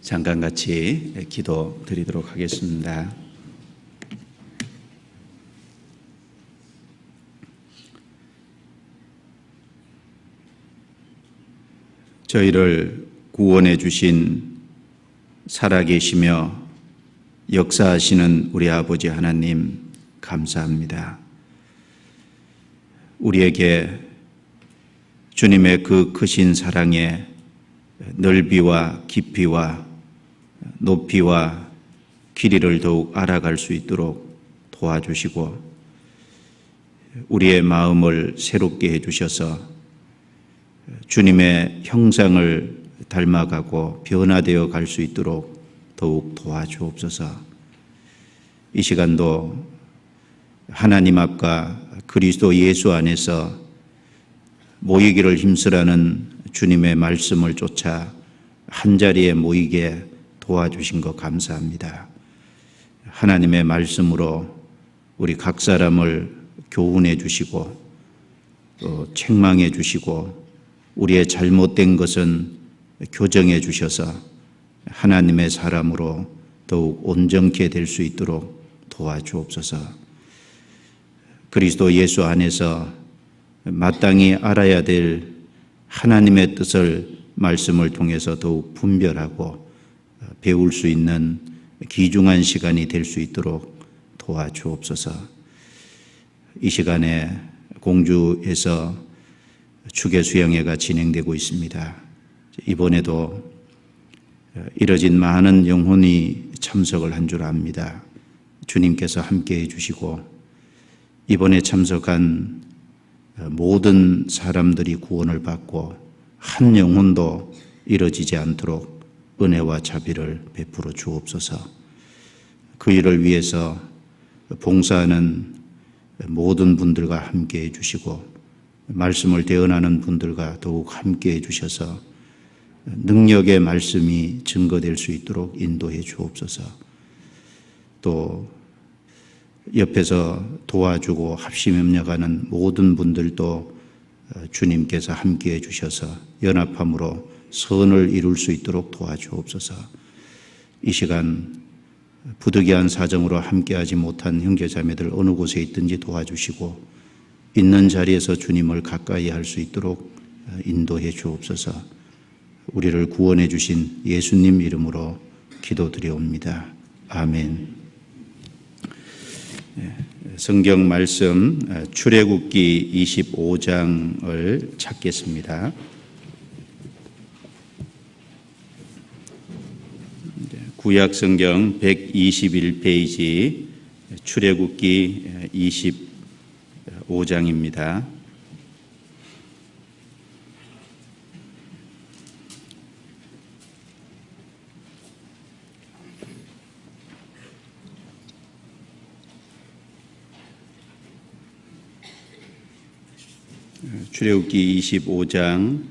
잠깐 같이 기도 드리도록 하겠습니다. 저희를 구원해 주신 살아계시며 역사하시는 우리 아버지 하나님 감사합니다. 우리에게 주님의 그 크신 사랑의 넓이와 깊이와 높이와 길이를 더욱 알아갈 수 있도록 도와주시고 우리의 마음을 새롭게 해주셔서 주님의 형상을 닮아가고 변화되어 갈 수 있도록 더욱 도와주옵소서. 이 시간도 하나님 앞과 그리스도 예수 안에서 모이기를 힘쓰라는 주님의 말씀을 쫓아 한자리에 모이게 도와주신 것 감사합니다. 하나님의 말씀으로 우리 각 사람을 교훈해 주시고 또 책망해 주시고 우리의 잘못된 것은 교정해 주셔서 하나님의 사람으로 더욱 온전케 될 수 있도록 도와주옵소서. 그리스도 예수 안에서 마땅히 알아야 될 하나님의 뜻을 말씀을 통해서 더욱 분별하고 배울 수 있는 귀중한 시간이 될 수 있도록 도와주옵소서. 이 시간에 공주에서 축의 수양회가 진행되고 있습니다. 이번에도 이뤄진 많은 영혼이 참석을 한 줄 압니다. 주님께서 함께해 주시고 이번에 참석한 모든 사람들이 구원을 받고 한 영혼도 이뤄지지 않도록 은혜와 자비를 베풀어 주옵소서. 그 일을 위해서 봉사하는 모든 분들과 함께해 주시고 말씀을 대언하는 분들과 더욱 함께해 주셔서 능력의 말씀이 증거될 수 있도록 인도해 주옵소서. 또 옆에서 도와주고 합심협력하는 모든 분들도 주님께서 함께해 주셔서 연합함으로 선을 이룰 수 있도록 도와주옵소서. 이 시간 부득이한 사정으로 함께하지 못한 형제자매들 어느 곳에 있든지 도와주시고 있는 자리에서 주님을 가까이 할 수 있도록 인도해 주옵소서. 우리를 구원해 주신 예수님 이름으로 기도드려옵니다. 아멘. 성경 말씀 출애굽기 25장을 찾겠습니다. 구약 성경 121페이지 출애굽기 25장입니다. 출애굽기 25장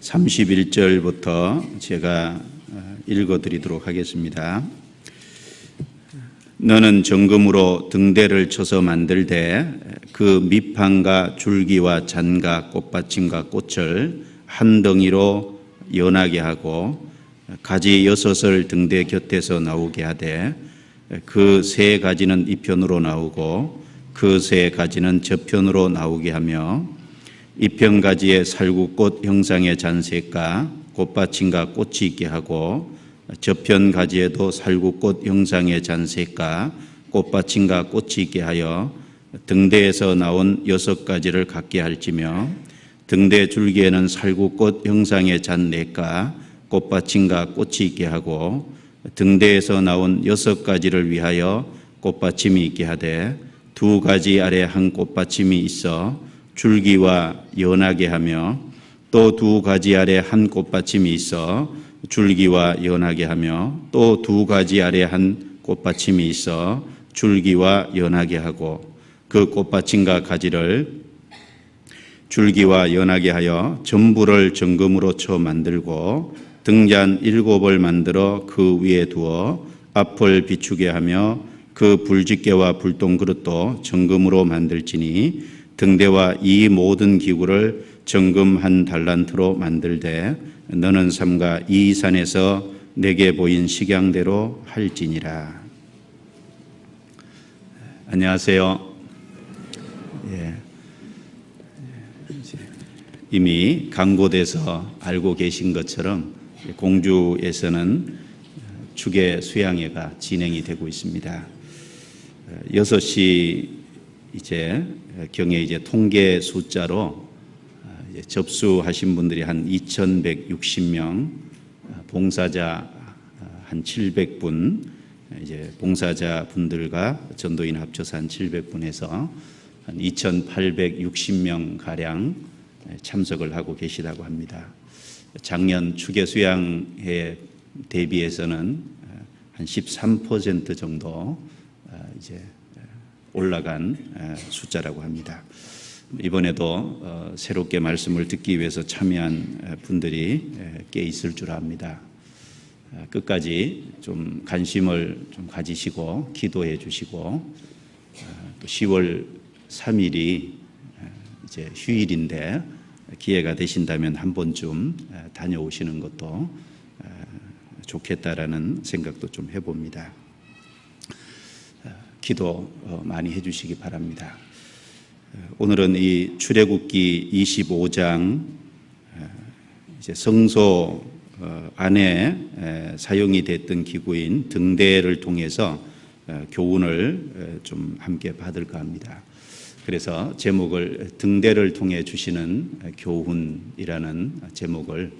31절부터 제가 읽어드리도록 하겠습니다. 너는 정금으로 등대를 쳐서 만들되 그 밑판과 줄기와 잔과 꽃받침과 꽃을 한 덩이로 연하게 하고 가지 6을 등대 곁에서 나오게 하되 그 세 가지는 이편으로 나오고 그 세 가지는 저편으로 나오게 하며 이편 가지에 살구꽃 형상의 잔색과 꽃받침과 꽃이 있게 하고 저편 가지에도 살구꽃 형상의 잔색과 꽃받침과 꽃이 있게 하여 등대에서 나온 6가지를 갖게 할지며 등대 줄기에는 살구꽃 형상의 잔 4가 꽃받침과 꽃이 있게 하고 등대에서 나온 6가지를 위하여 꽃받침이 있게 하되 2가지 아래 한 꽃받침이 있어 줄기와 연하게 하며 또 2가지 아래 한 꽃받침이 있어 줄기와 연하게 하며 또 2가지 아래 한 꽃받침이 있어 줄기와 연하게 하고 그 꽃받침과 가지를 줄기와 연하게 하여 전부를 정금으로 쳐 만들고 등잔 7을 만들어 그 위에 두어 앞을 비추게 하며 그 불집게와 불똥 그릇도 정금으로 만들지니 등대와 이 모든 기구를 정금 한 달란트로 만들되 너는 삼가 이 산에서 내게 보인 식양대로 할지니라. 안녕하세요. 이미 강고돼서 알고 계신 것처럼 공주에서는 축의 수양회가 진행이 되고 있습니다. 6시 경에 이제 통계 숫자로 접수하신 분들이 한 2,160명, 봉사자 한 700분, 이제 봉사자 분들과 전도인 합쳐서 한 700분에서 한 2,860명 가량 참석을 하고 계시다고 합니다. 작년 축의 수양회 대비해서는 한 13% 정도 이제 올라간 숫자라고 합니다. 이번에도 새롭게 말씀을 듣기 위해서 참여한 분들이 꽤 있을 줄 압니다. 끝까지 좀 관심을 좀 가지시고 기도해 주시고, 또 10월 3일이 이제 휴일인데 기회가 되신다면 한 번쯤 다녀오시는 것도 좋겠다라는 생각도 좀 해봅니다. 기도 많이 해주시기 바랍니다. 오늘은 이 출애굽기 25장 이제 성소 안에 사용이 됐던 기구인 등대를 통해서 교훈을 좀 함께 받을까 합니다. 그래서 제목을 등대를 통해 주시는 교훈이라는 제목을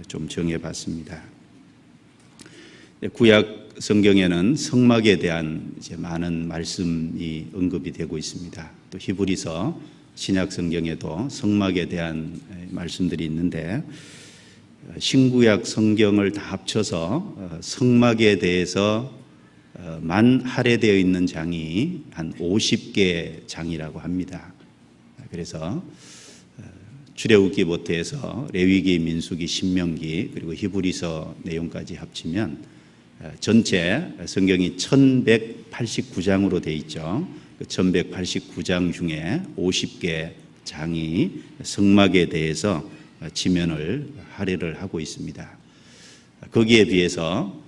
좀 정해봤습니다. 구약 성경에는 성막에 대한 이제 많은 말씀이 언급이 되고 있습니다. 또 히브리서 신약 성경에도 성막에 대한 말씀들이 있는데, 신구약 성경을 다 합쳐서 성막에 대해서 만 할애되어 있는 장이 한 50개 장이라고 합니다. 그래서 출애굽기부터 해서 레위기, 민수기, 신명기 그리고 히브리서 내용까지 합치면 전체 성경이 1189장으로 되어 있죠. 그 1189장 중에 50개 장이 성막에 대해서 지면을 할애를 하고 있습니다. 거기에 비해서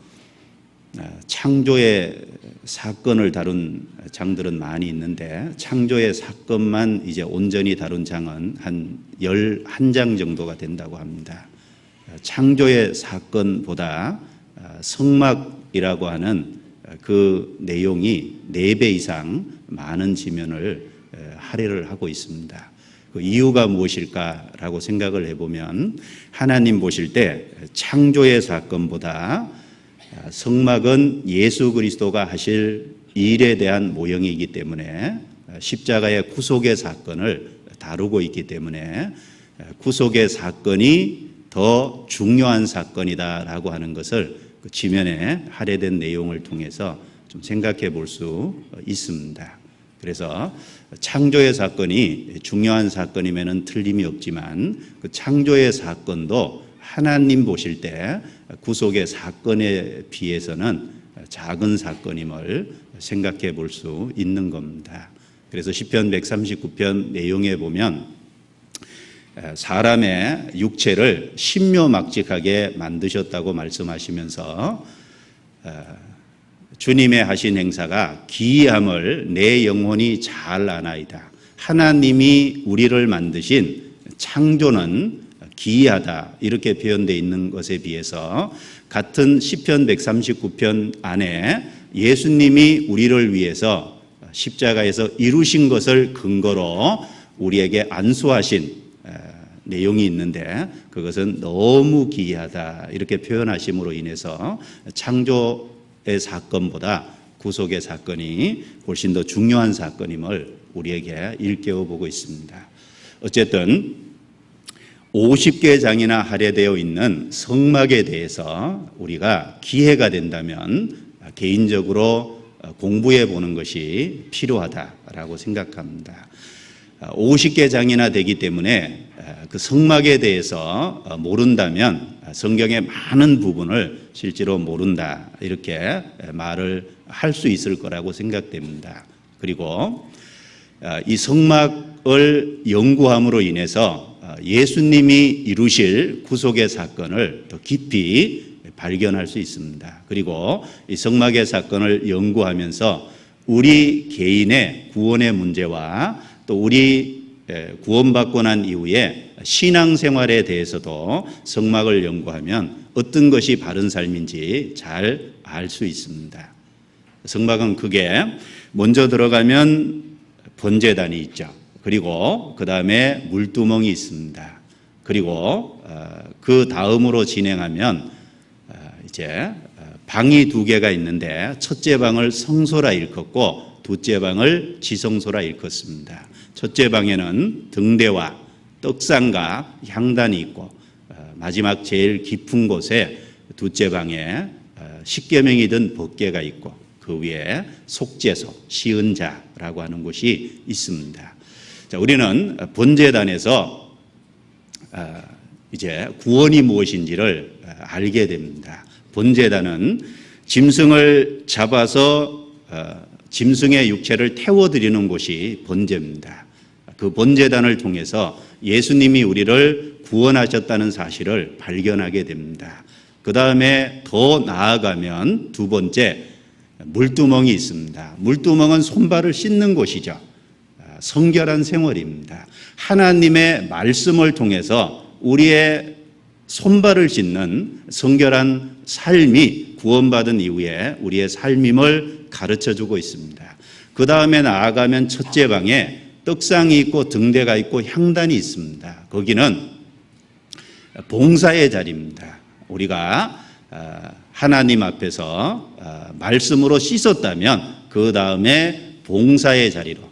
창조의 사건을 다룬 장들은 많이 있는데, 창조의 사건만 이제 온전히 다룬 장은 한 11장 정도가 된다고 합니다. 창조의 사건보다 성막이라고 하는 그 내용이 4배 이상 많은 지면을 할애를 하고 있습니다. 그 이유가 무엇일까라고 생각을 해보면, 하나님 보실 때 창조의 사건보다 성막은 예수 그리스도가 하실 일에 대한 모형이기 때문에, 십자가의 구속의 사건을 다루고 있기 때문에 구속의 사건이 더 중요한 사건이다라고 하는 것을 그 지면에 할애된 내용을 통해서 좀 생각해 볼 수 있습니다. 그래서 창조의 사건이 중요한 사건이면은 틀림이 없지만, 그 창조의 사건도 하나님 보실 때 구속의 사건에 비해서는 작은 사건임을 생각해 볼 수 있는 겁니다. 그래서 시편 139편 내용에 보면 사람의 육체를 신묘막직하게 만드셨다고 말씀하시면서 주님의 하신 행사가 기이함을 내 영혼이 잘 아나이다. 하나님이 우리를 만드신 창조는 기이하다, 이렇게 표현되어 있는 것에 비해서 같은 시편 139편 안에 예수님이 우리를 위해서 십자가에서 이루신 것을 근거로 우리에게 안수하신 내용이 있는데, 그것은 너무 기이하다 이렇게 표현하심으로 인해서 창조의 사건보다 구속의 사건이 훨씬 더 중요한 사건임을 우리에게 일깨워 보고 있습니다. 어쨌든 50개 장이나 할애되어 있는 성막에 대해서 우리가 기회가 된다면 개인적으로 공부해 보는 것이 필요하다라고 생각합니다. 50개 장이나 되기 때문에 그 성막에 대해서 모른다면 성경의 많은 부분을 실제로 모른다, 이렇게 말을 할 수 있을 거라고 생각됩니다. 그리고 이 성막을 연구함으로 인해서 예수님이 이루실 구속의 사건을 더 깊이 발견할 수 있습니다. 그리고 이 성막의 사건을 연구하면서 우리 개인의 구원의 문제와 또 우리 구원받고 난 이후에 신앙생활에 대해서도 성막을 연구하면 어떤 것이 바른 삶인지 잘 알 수 있습니다. 성막은 크게 먼저 들어가면 번제단이 있죠. 그리고 그 다음에 물두멍이 있습니다. 그리고 그 다음으로 진행하면 이제 방이 두 개가 있는데 첫째 방을 성소라 일컫고 둘째 방을 지성소라 일컫습니다. 첫째 방에는 등대와 떡상과 향단이 있고 마지막 제일 깊은 곳에 둘째 방에 십계명이 든 법궤가 있고 그 위에 속죄소, 시은자라고 하는 곳이 있습니다. 자, 우리는 번제단에서 이제 구원이 무엇인지를 알게 됩니다. 번제단은 짐승을 잡아서 짐승의 육체를 태워드리는 곳이 번제입니다. 그 번제단을 통해서 예수님이 우리를 구원하셨다는 사실을 발견하게 됩니다. 그 다음에 더 나아가면 두 번째 물두멍이 있습니다. 물두멍은 손발을 씻는 곳이죠. 성결한 생활입니다. 하나님의 말씀을 통해서 우리의 손발을 씻는 성결한 삶이 구원받은 이후에 우리의 삶임을 가르쳐주고 있습니다. 그 다음에 나아가면 첫째 방에 떡상이 있고 등대가 있고 향단이 있습니다. 거기는 봉사의 자리입니다. 우리가 하나님 앞에서 말씀으로 씻었다면 그 다음에 봉사의 자리로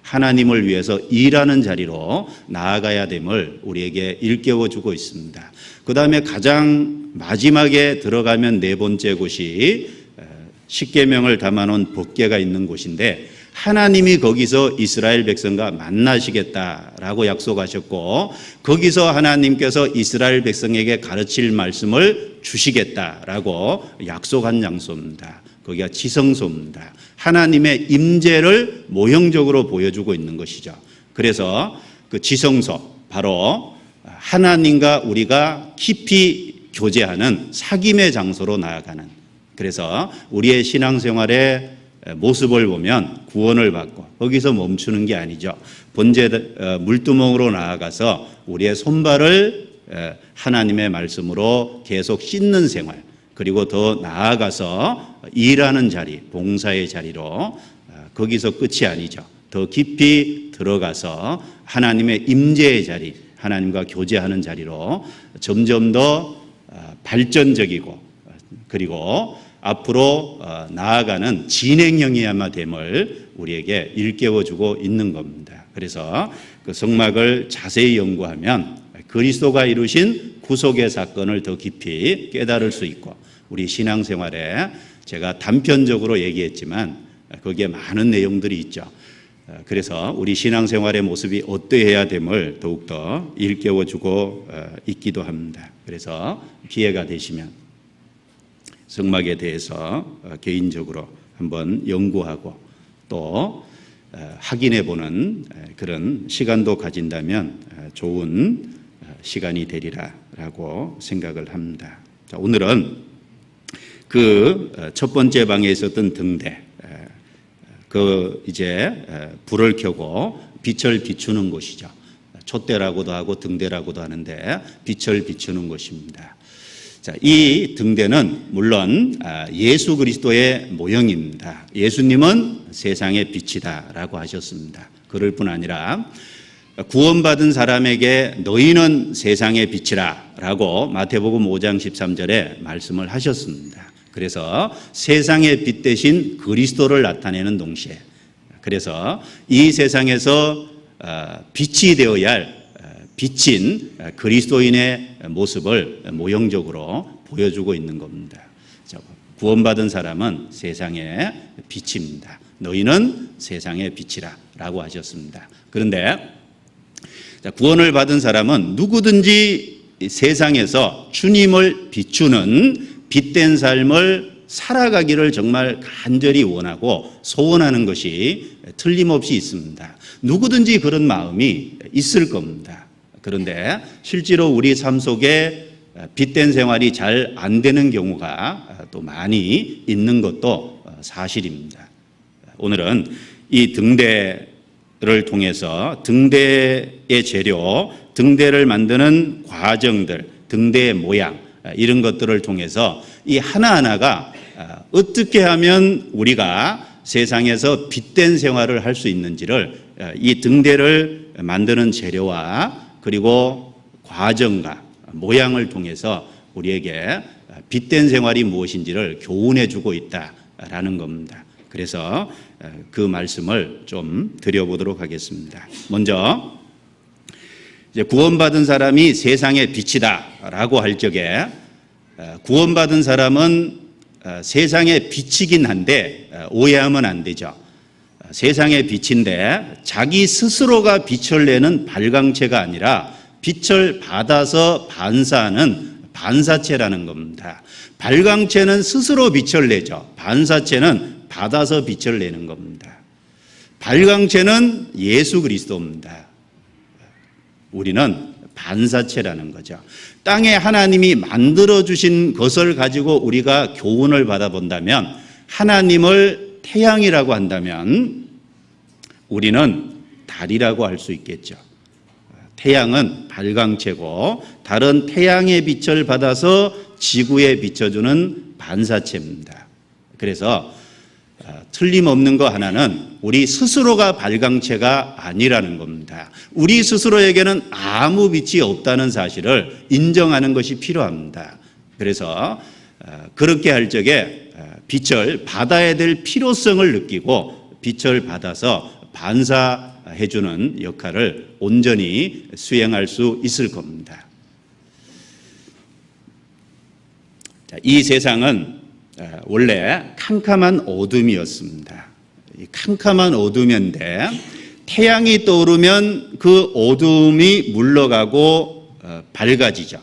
하나님을 위해서 일하는 자리로 나아가야 됨을 우리에게 일깨워주고 있습니다. 그 다음에 가장 마지막에 들어가면 네 번째 곳이 십계명을 담아놓은 법궤가 있는 곳인데 하나님이 거기서 이스라엘 백성과 만나시겠다라고 약속하셨고 거기서 하나님께서 이스라엘 백성에게 가르칠 말씀을 주시겠다라고 약속한 장소입니다. 거기가 지성소입니다. 하나님의 임재를 모형적으로 보여주고 있는 것이죠. 그래서 그 지성소, 바로 하나님과 우리가 깊이 교제하는 사귐의 장소로 나아가는, 그래서 우리의 신앙생활의 모습을 보면 구원을 받고 거기서 멈추는 게 아니죠. 물두멍으로 나아가서 우리의 손발을 하나님의 말씀으로 계속 씻는 생활, 그리고 더 나아가서 일하는 자리, 봉사의 자리로, 거기서 끝이 아니죠. 더 깊이 들어가서 하나님의 임재의 자리, 하나님과 교제하는 자리로 점점 더 발전적이고 그리고 앞으로 나아가는 진행형이야마 됨을 우리에게 일깨워주고 있는 겁니다. 그래서 그 성막을 자세히 연구하면 그리스도가 이루신 구속의 사건을 더 깊이 깨달을 수 있고, 우리 신앙생활에 제가 단편적으로 얘기했지만 거기에 많은 내용들이 있죠. 그래서 우리 신앙생활의 모습이 어떠해야 됨을 더욱더 일깨워주고 있기도 합니다. 그래서 기회가 되시면 성막에 대해서 개인적으로 한번 연구하고 또 확인해 보는 그런 시간도 가진다면 좋은 시간이 되리라라고 생각을 합니다. 자, 오늘은 그 첫 번째 방에 있었던 등대, 그 이제 불을 켜고 빛을 비추는 곳이죠. 촛대라고도 하고 등대라고도 하는데 빛을 비추는 곳입니다. 자, 이 등대는 물론 예수 그리스도의 모형입니다. 예수님은 세상의 빛이다라고 하셨습니다. 그럴 뿐 아니라 구원받은 사람에게 너희는 세상의 빛이라라고 마태복음 5장 13절에 말씀을 하셨습니다. 그래서 세상의 빛 대신 그리스도를 나타내는 동시에, 그래서 이 세상에서 빛이 되어야 할 빛인 그리스도인의 모습을 모형적으로 보여주고 있는 겁니다. 구원받은 사람은 세상의 빛입니다. 너희는 세상의 빛이라 라고 하셨습니다. 그런데 구원을 받은 사람은 누구든지 세상에서 주님을 비추는 빛된 삶을 살아가기를 정말 간절히 원하고 소원하는 것이 틀림없이 있습니다. 누구든지 그런 마음이 있을 겁니다. 그런데 실제로 우리 삶 속에 빛된 생활이 잘 안 되는 경우가 또 많이 있는 것도 사실입니다. 오늘은 이 등대를 통해서 등대의 재료, 등대를 만드는 과정들, 등대의 모양, 이런 것들을 통해서 이 하나하나가 어떻게 하면 우리가 세상에서 빛된 생활을 할 수 있는지를 이 등대를 만드는 재료와 그리고 과정과 모양을 통해서 우리에게 빛된 생활이 무엇인지를 교훈해 주고 있다라는 겁니다. 그래서 그 말씀을 좀 드려보도록 하겠습니다. 먼저 이제 구원받은 사람이 세상의 빛이다라고 할 적에 구원받은 사람은 세상의 빛이긴 한데 오해하면 안 되죠. 세상의 빛인데 자기 스스로가 빛을 내는 발광체가 아니라 빛을 받아서 반사하는 반사체라는 겁니다. 발광체는 스스로 빛을 내죠. 반사체는 받아서 빛을 내는 겁니다. 발광체는 예수 그리스도입니다. 우리는 반사체라는 거죠. 땅에 하나님이 만들어주신 것을 가지고 우리가 교훈을 받아본다면, 하나님을 태양이라고 한다면 우리는 달이라고 할 수 있겠죠. 태양은 발광체고 달은 태양의 빛을 받아서 지구에 비춰주는 반사체입니다. 그래서 틀림없는 거 하나는 우리 스스로가 발광체가 아니라는 겁니다. 우리 스스로에게는 아무 빛이 없다는 사실을 인정하는 것이 필요합니다. 그래서 그렇게 할 적에 빛을 받아야 될 필요성을 느끼고 빛을 받아서 반사해주는 역할을 온전히 수행할 수 있을 겁니다. 이 세상은 원래 캄캄한 어둠이었습니다. 캄캄한 어둠인데 태양이 떠오르면 그 어둠이 물러가고 밝아지죠.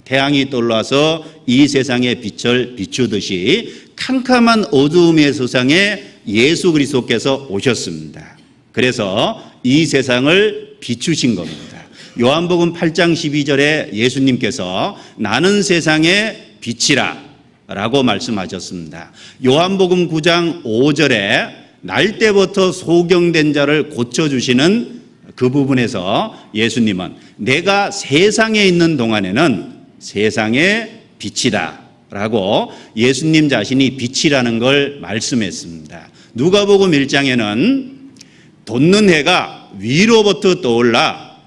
태양이 떠올라서 이 세상에 빛을 비추듯이 캄캄한 어둠의 세상에 예수 그리스도께서 오셨습니다. 그래서 이 세상을 비추신 겁니다. 요한복음 8장 12절에 예수님께서 나는 세상의 빛이라 라고 말씀하셨습니다. 요한복음 9장 5절에 날 때부터 소경된 자를 고쳐주시는 그 부분에서 예수님은 내가 세상에 있는 동안에는 세상의 빛이다 라고 예수님 자신이 빛이라는 걸 말씀했습니다. 누가복음 1장에는 돋는 해가 위로부터 떠올라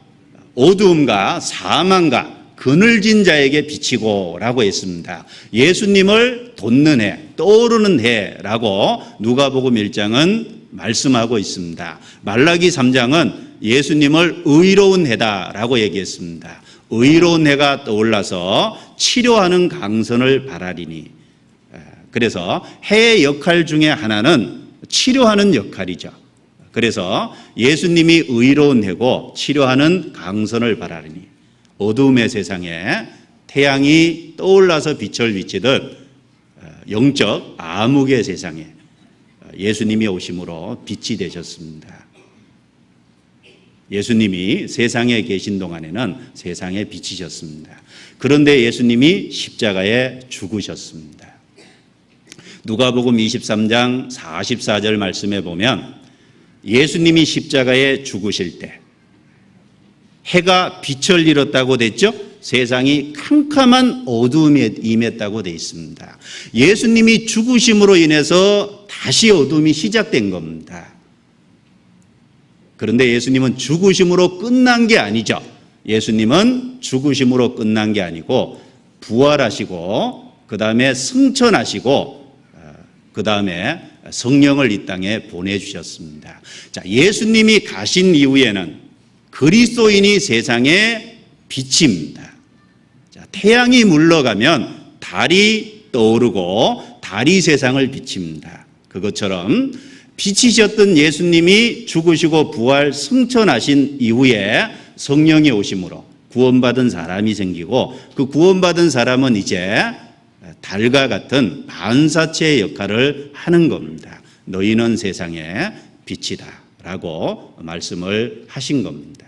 어두움과 사망과 그늘진 자에게 비치고 라고 했습니다. 예수님을 돋는 해, 떠오르는 해라고 누가복음 1장은 말씀하고 있습니다. 말라기 3장은 예수님을 의로운 해다라고 얘기했습니다. 의로운 해가 떠올라서 치료하는 강선을 바라리니. 그래서 해의 역할 중에 하나는 치료하는 역할이죠. 그래서 예수님이 의로운 해고 치료하는 강선을 바라리니. 어두움의 세상에 태양이 떠올라서 빛을 비치듯 영적 암흑의 세상에 예수님이 오심으로 빛이 되셨습니다. 예수님이 세상에 계신 동안에는 세상에 비치셨습니다. 그런데 예수님이 십자가에 죽으셨습니다. 누가복음 23장 44절 말씀에 보면 예수님이 십자가에 죽으실 때 해가 빛을 잃었다고 됐죠? 세상이 캄캄한 어두움에 임했다고 되어 있습니다. 예수님이 죽으심으로 인해서 다시 어두움이 시작된 겁니다. 그런데 예수님은 죽으심으로 끝난 게 아니죠. 예수님은 죽으심으로 끝난 게 아니고 부활하시고 그 다음에 승천하시고 그 다음에 성령을 이 땅에 보내주셨습니다. 자, 예수님이 가신 이후에는 그리스도인이 세상의 빛입니다. 자, 태양이 물러가면 달이 떠오르고 달이 세상을 비칩니다. 그것처럼 빛이셨던 예수님이 죽으시고 부활 승천하신 이후에 성령이 오심으로 구원받은 사람이 생기고 그 구원받은 사람은 이제 달과 같은 반사체의 역할을 하는 겁니다. 너희는 세상의 빛이다 라고 말씀을 하신 겁니다.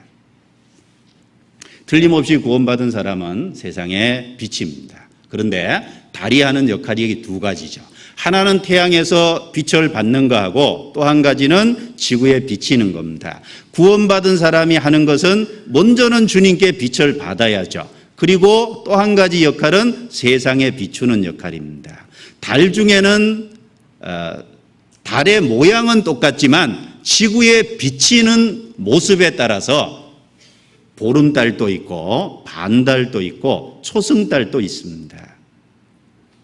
틀림없이 구원받은 사람은 세상의 빛입니다. 그런데 달이 하는 역할이 두 가지죠. 하나는 태양에서 빛을 받는 거하고 또 한 가지는 지구에 비치는 겁니다. 구원받은 사람이 하는 것은 먼저는 주님께 빛을 받아야죠. 그리고 또 한 가지 역할은 세상에 비추는 역할입니다. 달 중에는 달의 모양은 똑같지만 지구에 비치는 모습에 따라서 보름달도 있고 반달도 있고 초승달도 있습니다.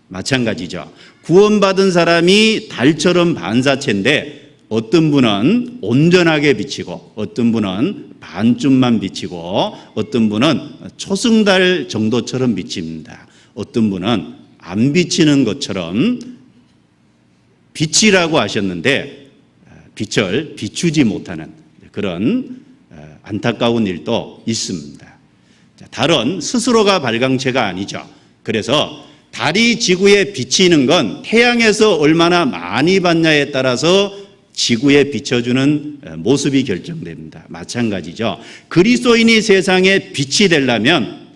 마찬가지죠. 구원받은 사람이 달처럼 반사체인데 어떤 분은 온전하게 비치고 어떤 분은 반쯤만 비치고 어떤 분은 초승달 정도처럼 비칩니다. 어떤 분은 안 비치는 것처럼 빛이라고 하셨는데 빛을 비추지 못하는 그런 안타까운 일도 있습니다. 달은 스스로가 발광체가 아니죠. 그래서 달이 지구에 비치는 건 태양에서 얼마나 많이 받냐에 따라서 지구에 비춰주는 모습이 결정됩니다. 마찬가지죠. 그리스도인이 세상에 빛이 되려면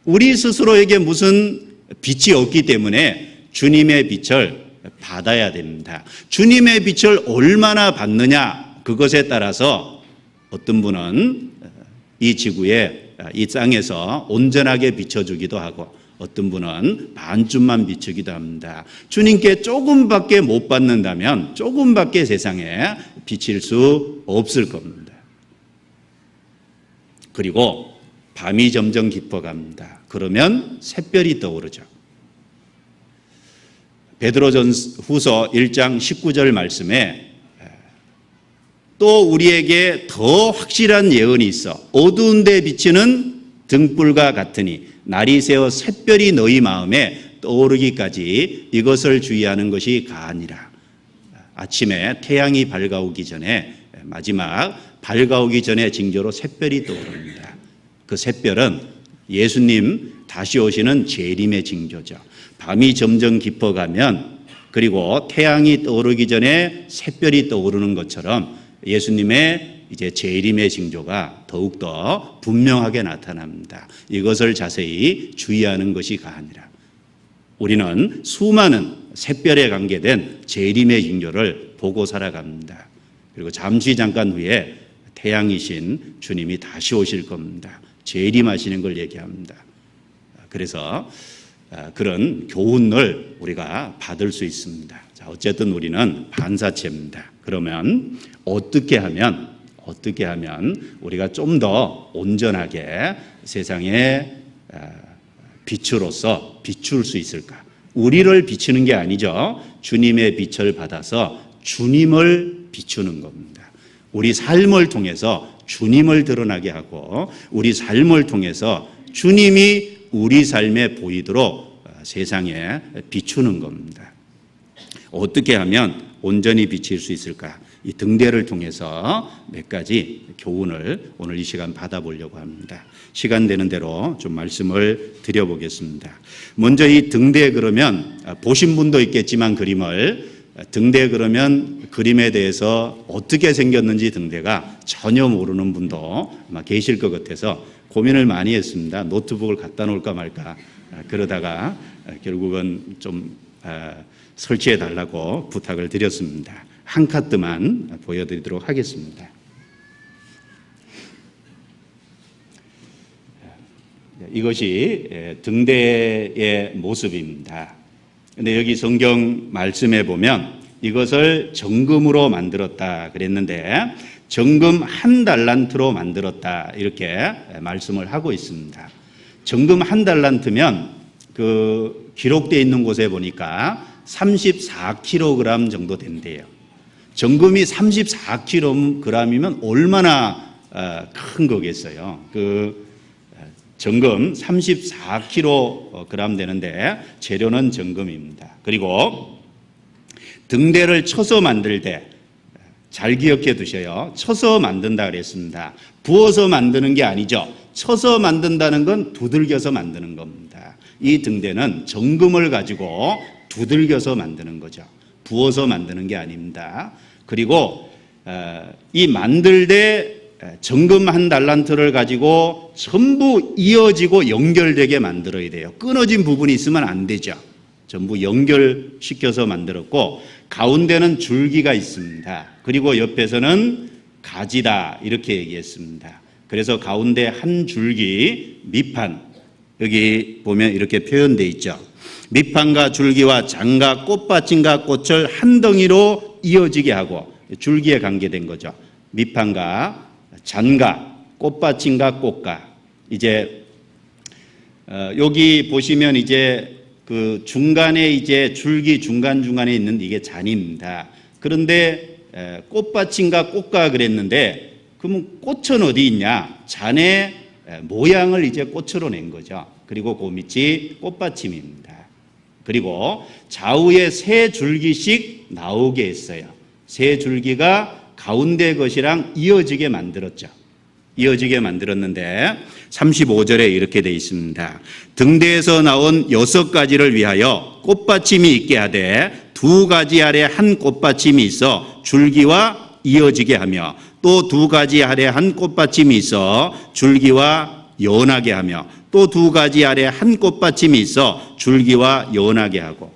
우리 스스로에게 무슨 빛이 없기 때문에 주님의 빛을 받아야 됩니다. 주님의 빛을 얼마나 받느냐 그것에 따라서 어떤 분은 이 지구에 이 땅에서 온전하게 비춰주기도 하고 어떤 분은 반쯤만 비추기도 합니다. 주님께 조금밖에 못 받는다면 조금밖에 세상에 비칠 수 없을 겁니다. 그리고 밤이 점점 깊어갑니다. 그러면 샛별이 떠오르죠. 베드로전후서 1장 19절 말씀에 또 우리에게 더 확실한 예언이 있어 어두운 데 비치는 등불과 같으니 날이 새어 샛별이 너희 마음에 떠오르기까지 이것을 주의하는 것이 가하니라. 아침에 태양이 밝아오기 전에 마지막 밝아오기 전에 징조로 샛별이 떠오릅니다. 그 샛별은 예수님 다시 오시는 재림의 징조죠. 밤이 점점 깊어가면 그리고 태양이 떠오르기 전에 샛별이 떠오르는 것처럼 예수님의 이제 재림의 징조가 더욱더 분명하게 나타납니다. 이것을 자세히 주의하는 것이 가하니라. 우리는 수많은 샛별에 관계된 재림의 징조를 보고 살아갑니다. 그리고 잠깐 후에 태양이신 주님이 다시 오실 겁니다. 재림하시는 걸 얘기합니다. 그래서 그런 교훈을 우리가 받을 수 있습니다. 자, 어쨌든 우리는 반사체입니다. 그러면 어떻게 하면 우리가 좀 더 온전하게 세상의 빛으로서 비출 수 있을까? 우리를 비추는 게 아니죠. 주님의 빛을 받아서 주님을 비추는 겁니다. 우리 삶을 통해서 주님을 드러나게 하고 우리 삶을 통해서 주님이 우리 삶에 보이도록 세상에 비추는 겁니다. 어떻게 하면 온전히 비칠 수 있을까? 이 등대를 통해서 몇 가지 교훈을 오늘 이 시간 받아보려고 합니다. 시간 되는 대로 좀 말씀을 드려보겠습니다. 먼저 이 등대 그러면 보신 분도 있겠지만 그림을 등대 그러면 그림에 대해서 어떻게 생겼는지 등대가 전혀 모르는 분도 아마 계실 것 같아서 고민을 많이 했습니다. 노트북을 갖다 놓을까 말까 그러다가 결국은 좀 설치해 달라고 부탁을 드렸습니다. 한 카드만 보여드리도록 하겠습니다. 이것이 등대의 모습입니다. 그런데 여기 성경 말씀에 보면 이것을 정금으로 만들었다 그랬는데 정금 1달란트로 만들었다 이렇게 말씀을 하고 있습니다. 정금 1달란트면 그 기록되어 있는 곳에 보니까 34kg 정도 된대요. 정금이 34kg이면 얼마나 큰 거겠어요. 그 정금 34kg 되는데 재료는 정금입니다. 그리고 등대를 쳐서 만들 때 잘 기억해 두셔요. 쳐서 만든다 그랬습니다. 부어서 만드는 게 아니죠. 쳐서 만든다는 건 두들겨서 만드는 겁니다. 이 등대는 정금을 가지고 두들겨서 만드는 거죠. 부어서 만드는 게 아닙니다. 그리고 이 만들 때 정금 1달란트를 가지고 전부 이어지고 연결되게 만들어야 돼요. 끊어진 부분이 있으면 안 되죠. 전부 연결시켜서 만들었고 가운데는 줄기가 있습니다. 그리고 옆에서는 가지다 이렇게 얘기했습니다. 그래서 가운데 한 줄기 밑판, 여기 보면 이렇게 표현되어 있죠. 밑판과 줄기와 잔과 꽃받침과 꽃을 한 덩이로 이어지게 하고, 줄기에 관계된 거죠. 밑판과 잔과 꽃받침과 꽃과. 이제 여기 보시면 이제 그 중간에 이제 줄기 중간중간에 있는 이게 잔입니다. 그런데 꽃받침과 꽃과 그랬는데 그러면 꽃은 어디 있냐? 잔의 모양을 이제 꽃으로 낸 거죠. 그리고 그 밑이 꽃받침입니다. 그리고 좌우에 3줄기씩 나오게 했어요. 3줄기가 가운데 것이랑 이어지게 만들었죠. 이어지게 만들었는데 35절에 이렇게 되어 있습니다. 등대에서 나온 6가지를 위하여 꽃받침이 있게 하되 2가지 아래 한 꽃받침이 있어 줄기와 이어지게 하며 또 2가지 아래 한 꽃받침이 있어 줄기와 연하게 하며 또 2가지 아래 한 꽃받침이 있어 줄기와 연하게 하고.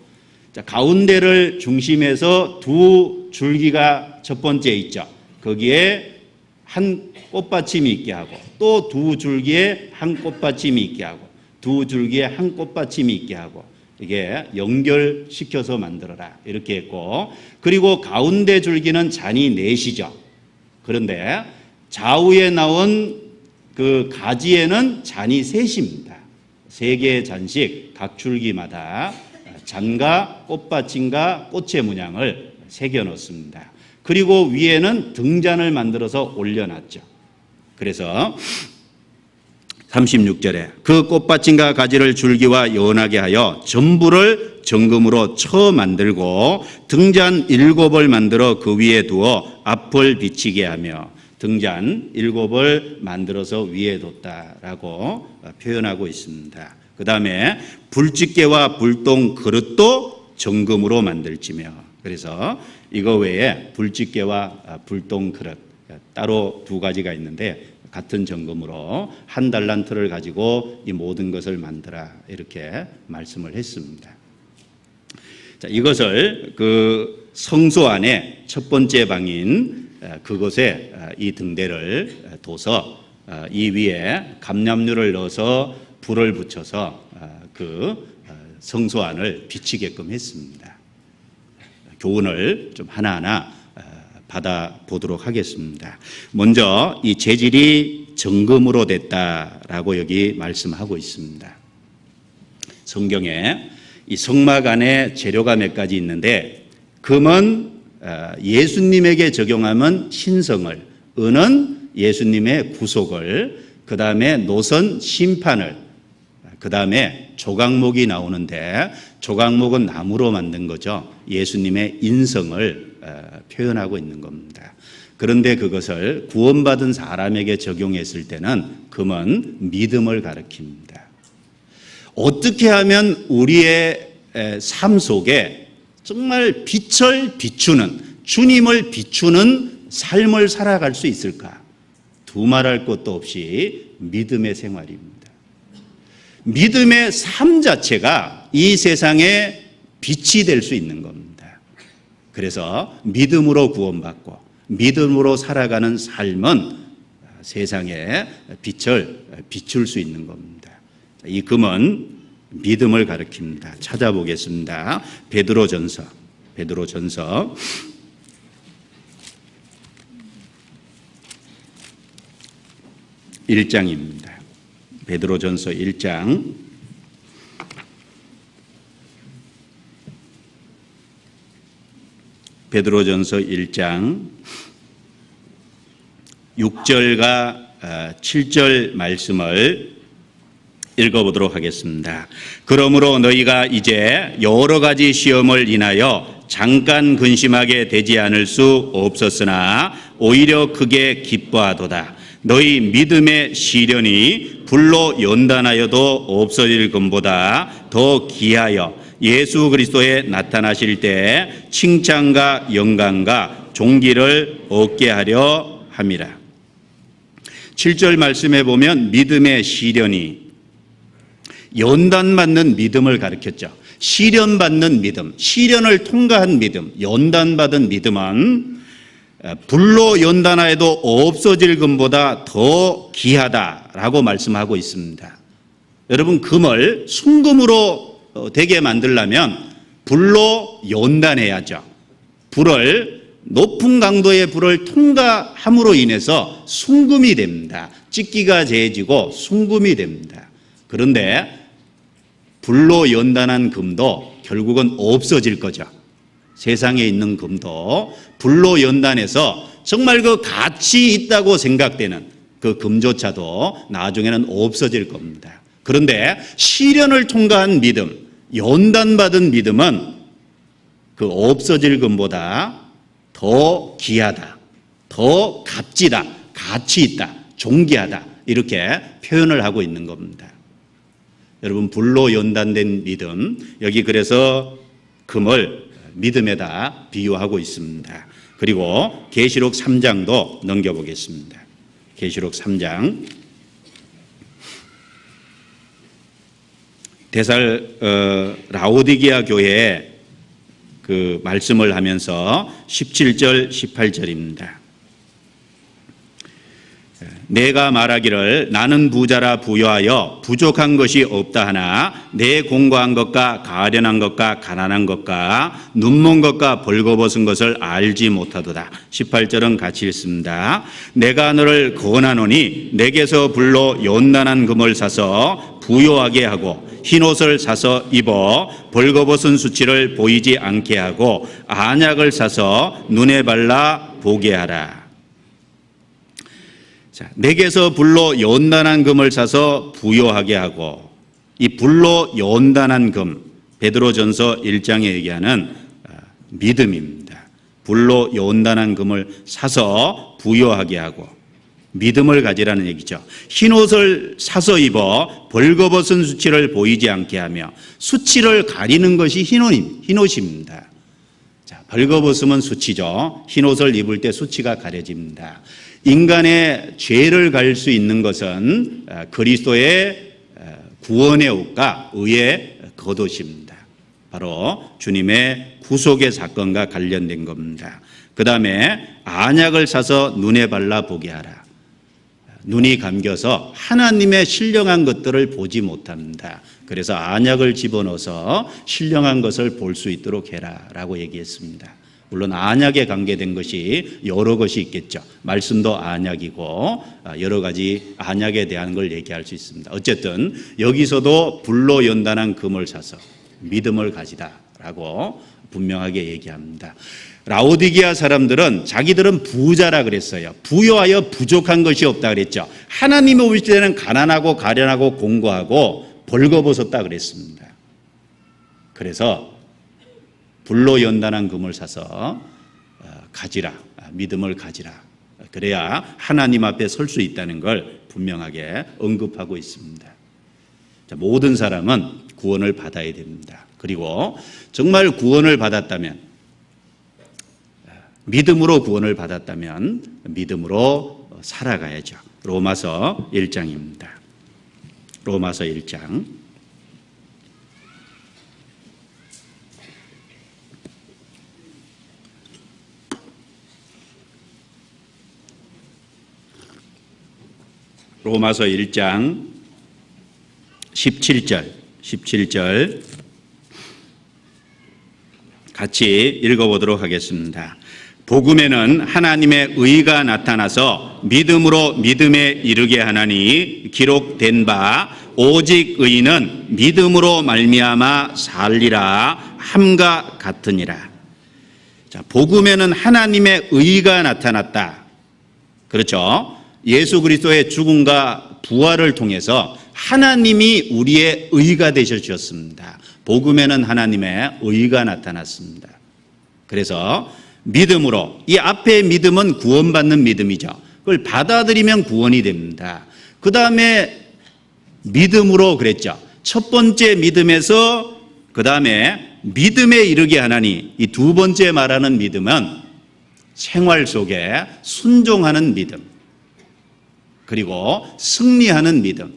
자, 가운데를 중심해서 2줄기가 첫 번째 있죠. 거기에 한 꽃받침이 있게 하고 또 2줄기에 한 꽃받침이 있게 하고 2줄기에 한 꽃받침이 있게 하고 이게 연결시켜서 만들어라 이렇게 했고, 그리고 가운데 줄기는 잔이 4시죠. 그런데 좌우에 나온 그 가지에는 잔이 3입니다. 3개의 잔씩 각 줄기마다 잔과 꽃받침과 꽃의 문양을 새겨 넣습니다. 그리고 위에는 등잔을 만들어서 올려놨죠. 그래서 36절에 그 꽃받침과 가지를 줄기와 연하게 하여 전부를 정금으로 쳐 만들고 등잔 7을 만들어 그 위에 두어 앞을 비치게 하며, 등잔 7을 만들어서 위에 뒀다라고 표현하고 있습니다. 그 다음에 불집게와 불똥 그릇도 정금으로 만들지며, 그래서 이거 외에 불집게와 불똥 그릇 따로 2가지가 있는데 같은 정금으로 1달란트를 가지고 이 모든 것을 만들어 이렇게 말씀을 했습니다. 자, 이것을 그 성소 안에 첫 번째 방인 그곳에 이 등대를 둬서 이 위에 감람류를 넣어서 불을 붙여서 그 성소 안을 비치게끔 했습니다. 교훈을 좀 하나하나 받아보도록 하겠습니다. 먼저 이 재질이 정금으로 됐다라고 여기 말씀하고 있습니다. 성경에 이 성막 안에 재료가 몇 가지 있는데, 금은 예수님에게 적용하면 신성을, 은은 예수님의 구속을, 그 다음에 노선 심판을, 그 다음에 조각목이 나오는데 조각목은 나무로 만든 거죠. 예수님의 인성을 표현하고 있는 겁니다. 그런데 그것을 구원받은 사람에게 적용했을 때는 금은 믿음을 가리킵니다. 어떻게 하면 우리의 삶 속에 정말 빛을 비추는, 주님을 비추는 삶을 살아갈 수 있을까? 두말할 것도 없이 믿음의 생활입니다. 믿음의 삶 자체가 이 세상에 빛이 될 수 있는 겁니다. 그래서 믿음으로 구원받고 믿음으로 살아가는 삶은 세상에 빛을 비출 수 있는 겁니다. 이 금은 믿음을 가리킵니다. 찾아보겠습니다. 베드로전서 1장입니다. 베드로전서 1장 6절과 7절 말씀을 읽어보도록 하겠습니다. 그러므로 너희가 이제 여러 가지 시험을 인하여 잠깐 근심하게 되지 않을 수 없었으나 오히려 크게 기뻐하도다. 너희 믿음의 시련이 불로 연단하여도 없어질 것보다 더 귀하여 예수 그리스도에 나타나실 때 칭찬과 영광과 존귀를 얻게 하려 함이라. 7절 말씀에 보면 믿음의 시련이 연단받는 믿음을 가르쳤죠. 시련받는 믿음, 시련을 통과한 믿음, 연단받은 믿음은 불로 연단하여도 없어질 금보다 더 귀하다라고 말씀하고 있습니다. 여러분, 금을 순금으로 되게 만들려면 불로 연단해야죠. 높은 강도의 불을 통과함으로 인해서 순금이 됩니다. 찢기가 제해지고 순금이 됩니다. 그런데 불로 연단한 금도 결국은 없어질 거죠. 세상에 있는 금도 불로 연단해서 정말 그 가치 있다고 생각되는 그 금조차도 나중에는 없어질 겁니다. 그런데 시련을 통과한 믿음, 연단받은 믿음은 그 없어질 금보다 더 귀하다, 더 값지다, 가치 있다, 존귀하다, 이렇게 표현을 하고 있는 겁니다. 여러분, 불로 연단된 믿음, 여기 그래서 금을 믿음에다 비유하고 있습니다. 그리고 계시록 3장도 넘겨보겠습니다. 계시록 3장. 라오디게아 교회에 그 말씀을 하면서 17절, 18절입니다. 내가 말하기를 나는 부자라 부요하여 부족한 것이 없다 하나 내 공고한 것과 가련한 것과 가난한 것과 눈먼 것과 벌거벗은 것을 알지 못하도다. 18절은 같이 읽습니다. 내가 너를 권하노니 내게서 불로 연단한 금을 사서 부요하게 하고 흰옷을 사서 입어 벌거벗은 수치를 보이지 않게 하고 안약을 사서 눈에 발라 보게 하라. 자, 내게서 불로 연단한 금을 사서 부요하게 하고, 이 불로 연단한 금, 베드로전서 1장에 얘기하는 믿음입니다. 불로 연단한 금을 사서 부요하게 하고 믿음을 가지라는 얘기죠. 흰옷을 사서 입어 벌거벗은 수치를 보이지 않게 하며, 수치를 가리는 것이 흰옷입니다. 자, 벌거벗으면 수치죠. 흰옷을 입을 때 수치가 가려집니다. 인간의 죄를 가릴 수 있는 것은 그리스도의 구원의 옷과 의의 겉옷입니다. 바로 주님의 구속의 사건과 관련된 겁니다. 그 다음에 안약을 사서 눈에 발라 보게 하라. 눈이 감겨서 하나님의 신령한 것들을 보지 못합니다. 그래서 안약을 집어넣어서 신령한 것을 볼 수 있도록 해라 라고 얘기했습니다. 물론 안약에 관계된 것이 여러 것이 있겠죠. 말씀도 안약이고 여러 가지 안약에 대한 걸 얘기할 수 있습니다. 어쨌든 여기서도 불로 연단한 금을 사서 믿음을 가지라라고 분명하게 얘기합니다. 라오디게아 사람들은 자기들은 부자라 그랬어요. 부요하여 부족한 것이 없다 그랬죠. 하나님이 오실 때는 가난하고 가련하고 공고하고 벌거벗었다 그랬습니다. 그래서 불로 연단한 금을 사서 가지라, 믿음을 가지라. 그래야 하나님 앞에 설 수 있다는 걸 분명하게 언급하고 있습니다. 자, 모든 사람은 구원을 받아야 됩니다. 그리고 정말 구원을 받았다면, 믿음으로 구원을 받았다면 믿음으로 살아가야죠. 로마서 1장입니다. 로마서 1장. 로마서 1장 17절 같이 읽어보도록 하겠습니다. 복음에는 하나님의 의가 나타나서 믿음으로 믿음에 이르게 하나니 기록된 바 오직 의인은 믿음으로 말미암아 살리라 함과 같으니라. 자, 복음에는 하나님의 의가 나타났다. 그렇죠? 예수 그리스도의 죽음과 부활을 통해서 하나님이 우리의 의가 되셔 주셨습니다. 복음에는 하나님의 의가 나타났습니다. 그래서 믿음으로, 이 앞에 믿음은 구원받는 믿음이죠. 그걸 받아들이면 구원이 됩니다. 그 다음에 믿음으로 그랬죠. 첫 번째 믿음에서 그 다음에 믿음에 이르게 하나니, 이 두 번째 말하는 믿음은 생활 속에 순종하는 믿음. 그리고 승리하는 믿음,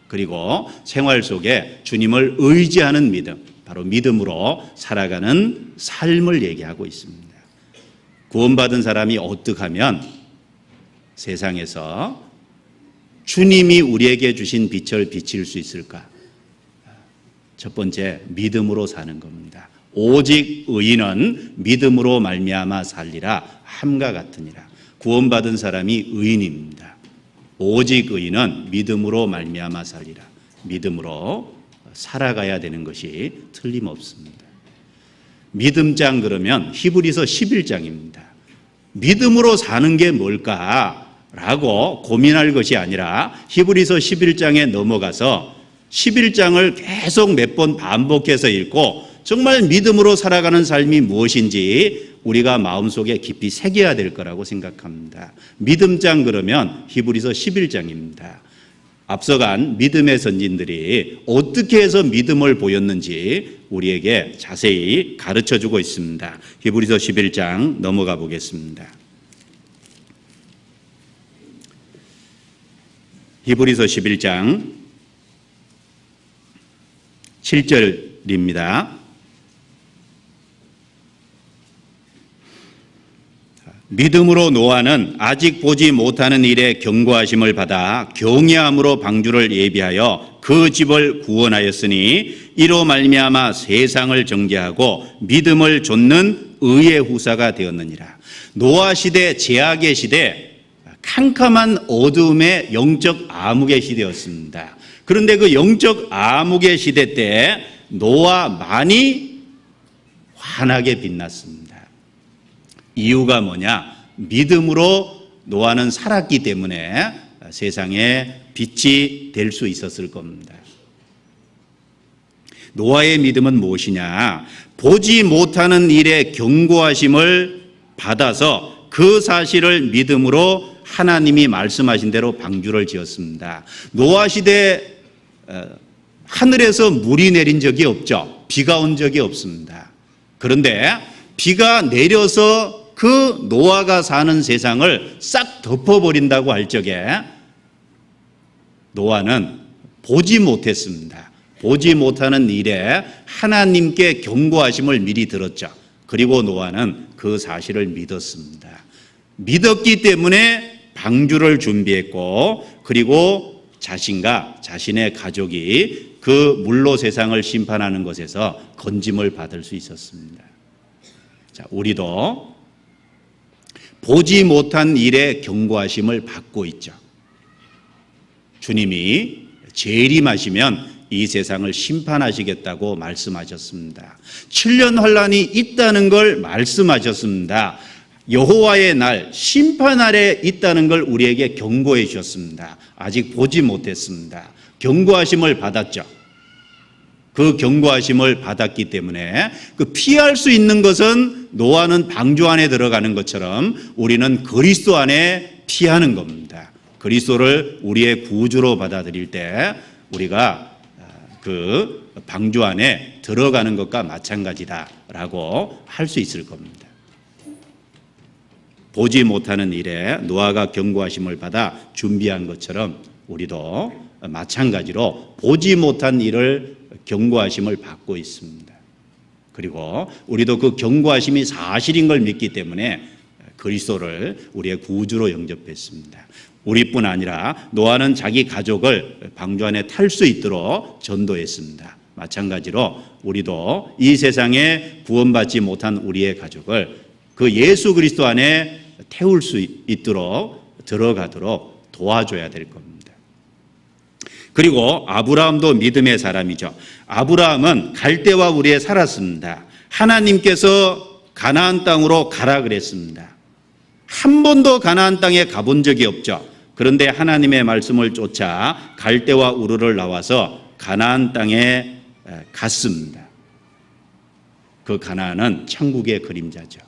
그리고 생활 속에 주님을 의지하는 믿음, 바로 믿음으로 살아가는 삶을 얘기하고 있습니다. 구원받은 사람이 어떻게 하면 세상에서 주님이 우리에게 주신 빛을 비칠 수 있을까? 첫 번째, 믿음으로 사는 겁니다. 오직 의인은 믿음으로 말미암아 살리라 함과 같으니라. 구원받은 사람이 의인입니다. 오직 의인은 믿음으로 말미암아 살리라. 믿음으로 살아가야 되는 것이 틀림없습니다. 믿음장 그러면 히브리서 11장입니다. 믿음으로 사는 게 뭘까라고 고민할 것이 아니라 히브리서 11장에 넘어가서 11장을 계속 몇 번 반복해서 읽고 정말 믿음으로 살아가는 삶이 무엇인지 우리가 마음속에 깊이 새겨야 될 거라고 생각합니다. 믿음장 그러면 히브리서 11장입니다. 앞서간 믿음의 선진들이 어떻게 해서 믿음을 보였는지 우리에게 자세히 가르쳐주고 있습니다. 히브리서 11장 넘어가 보겠습니다. 히브리서 11장 7절입니다. 믿음으로 노아는 아직 보지 못하는 일에 경고하심을 받아 경외함으로 방주를 예비하여 그 집을 구원하였으니 이로 말미암아 세상을 정죄하고 믿음을 좇는 의의 후사가 되었느니라. 노아 시대, 제약의 시대, 캄캄한 어두움의 영적 암흑의 시대였습니다. 그런데 그 영적 암흑의 시대 때 노아만이 환하게 빛났습니다. 이유가 뭐냐? 믿음으로 노아는 살았기 때문에 세상에 빛이 될 수 있었을 겁니다. 노아의 믿음은 무엇이냐? 보지 못하는 일에 경고하심을 받아서 그 사실을 믿음으로 하나님이 말씀하신 대로 방주를 지었습니다. 노아 시대 하늘에서 물이 내린 적이 없죠. 비가 온 적이 없습니다. 그런데 비가 내려서 그 노아가 사는 세상을 싹 덮어버린다고 할 적에 노아는 보지 못했습니다. 보지 못하는 일에 하나님께 경고하심을 미리 들었죠. 그리고 노아는 그 사실을 믿었습니다. 믿었기 때문에 방주를 준비했고, 그리고 자신과 자신의 가족이 그 물로 세상을 심판하는 것에서 건짐을 받을 수 있었습니다. 자, 우리도 보지 못한 일에 경고하심을 받고 있죠. 주님이 재림하시면 이 세상을 심판하시겠다고 말씀하셨습니다. 7년 환란이 있다는 걸 말씀하셨습니다. 여호와의 날, 심판날에 있다는 걸 우리에게 경고해 주셨습니다. 아직 보지 못했습니다. 경고하심을 받았죠. 그 경고하심을 받았기 때문에 그 피할 수 있는 것은 노아는 방주 안에 들어가는 것처럼 우리는 그리스도 안에 피하는 겁니다. 그리스도를 우리의 구주로 받아들일 때 우리가 그 방주 안에 들어가는 것과 마찬가지다라고 할 수 있을 겁니다. 보지 못하는 일에 노아가 경고하심을 받아 준비한 것처럼 우리도 마찬가지로 보지 못한 일을 경고하심을 받고 있습니다. 그리고 우리도 그 경고하심이 사실인 걸 믿기 때문에 그리스도를 우리의 구주로 영접했습니다. 우리뿐 아니라 노아는 자기 가족을 방주 안에 탈 수 있도록 전도했습니다. 마찬가지로 우리도 이 세상에 구원받지 못한 우리의 가족을 그 예수 그리스도 안에 태울 수 있도록 들어가도록 도와줘야 될 겁니다. 그리고 아브라함도 믿음의 사람이죠. 아브라함은 갈대와 우리에 살았습니다. 하나님께서 가나안 땅으로 가라 그랬습니다. 한 번도 가나안 땅에 가본 적이 없죠. 그런데 하나님의 말씀을 쫓아 갈대와 우르를 나와서 가나안 땅에 갔습니다. 그 가나안은 천국의 그림자죠.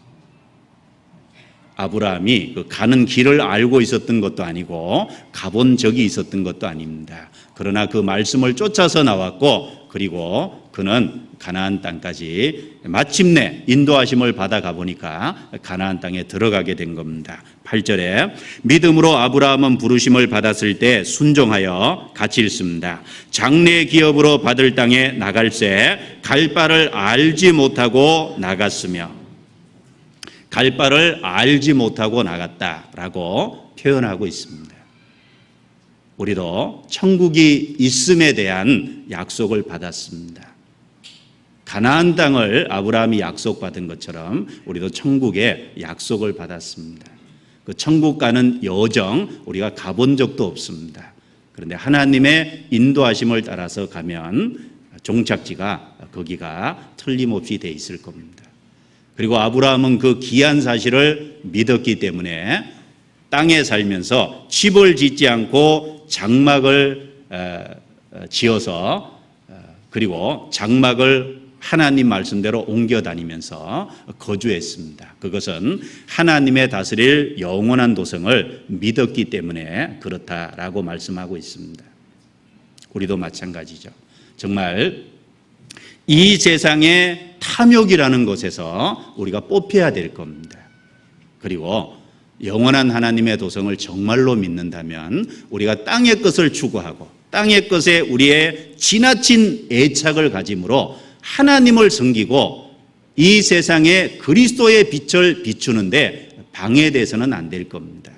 아브라함이 그 가는 길을 알고 있었던 것도 아니고 가본 적이 있었던 것도 아닙니다. 그러나 그 말씀을 쫓아서 나왔고 그리고 그는 가나안 땅까지 마침내 인도하심을 받아가 보니까 가나안 땅에 들어가게 된 겁니다. 8절에 믿음으로 아브라함은 부르심을 받았을 때 순종하여 같이 읽습니다. 장래 기업으로 받을 땅에 나갈새 갈 바를 알지 못하고 나갔으며, 갈 바를 알지 못하고 나갔다라고 표현하고 있습니다. 우리도 천국이 있음에 대한 약속을 받았습니다. 가나안 땅을 아브라함이 약속받은 것처럼 우리도 천국의 약속을 받았습니다. 그 천국 가는 여정 우리가 가본 적도 없습니다. 그런데 하나님의 인도하심을 따라서 가면 종착지가 거기가 틀림없이 돼 있을 겁니다. 그리고 아브라함은 그 귀한 사실을 믿었기 때문에 땅에 살면서 집을 짓지 않고 장막을 지어서 그리고 장막을 하나님 말씀대로 옮겨 다니면서 거주했습니다. 그것은 하나님의 다스릴 영원한 도성을 믿었기 때문에 그렇다라고 말씀하고 있습니다. 우리도 마찬가지죠. 정말 이 세상의 탐욕이라는 것에서 우리가 뽑혀야 될 겁니다. 그리고 영원한 하나님의 도성을 정말로 믿는다면 우리가 땅의 것을 추구하고 땅의 것에 우리의 지나친 애착을 가짐으로 하나님을 섬기고 이 세상에 그리스도의 빛을 비추는데 방해돼서는 안 될 겁니다.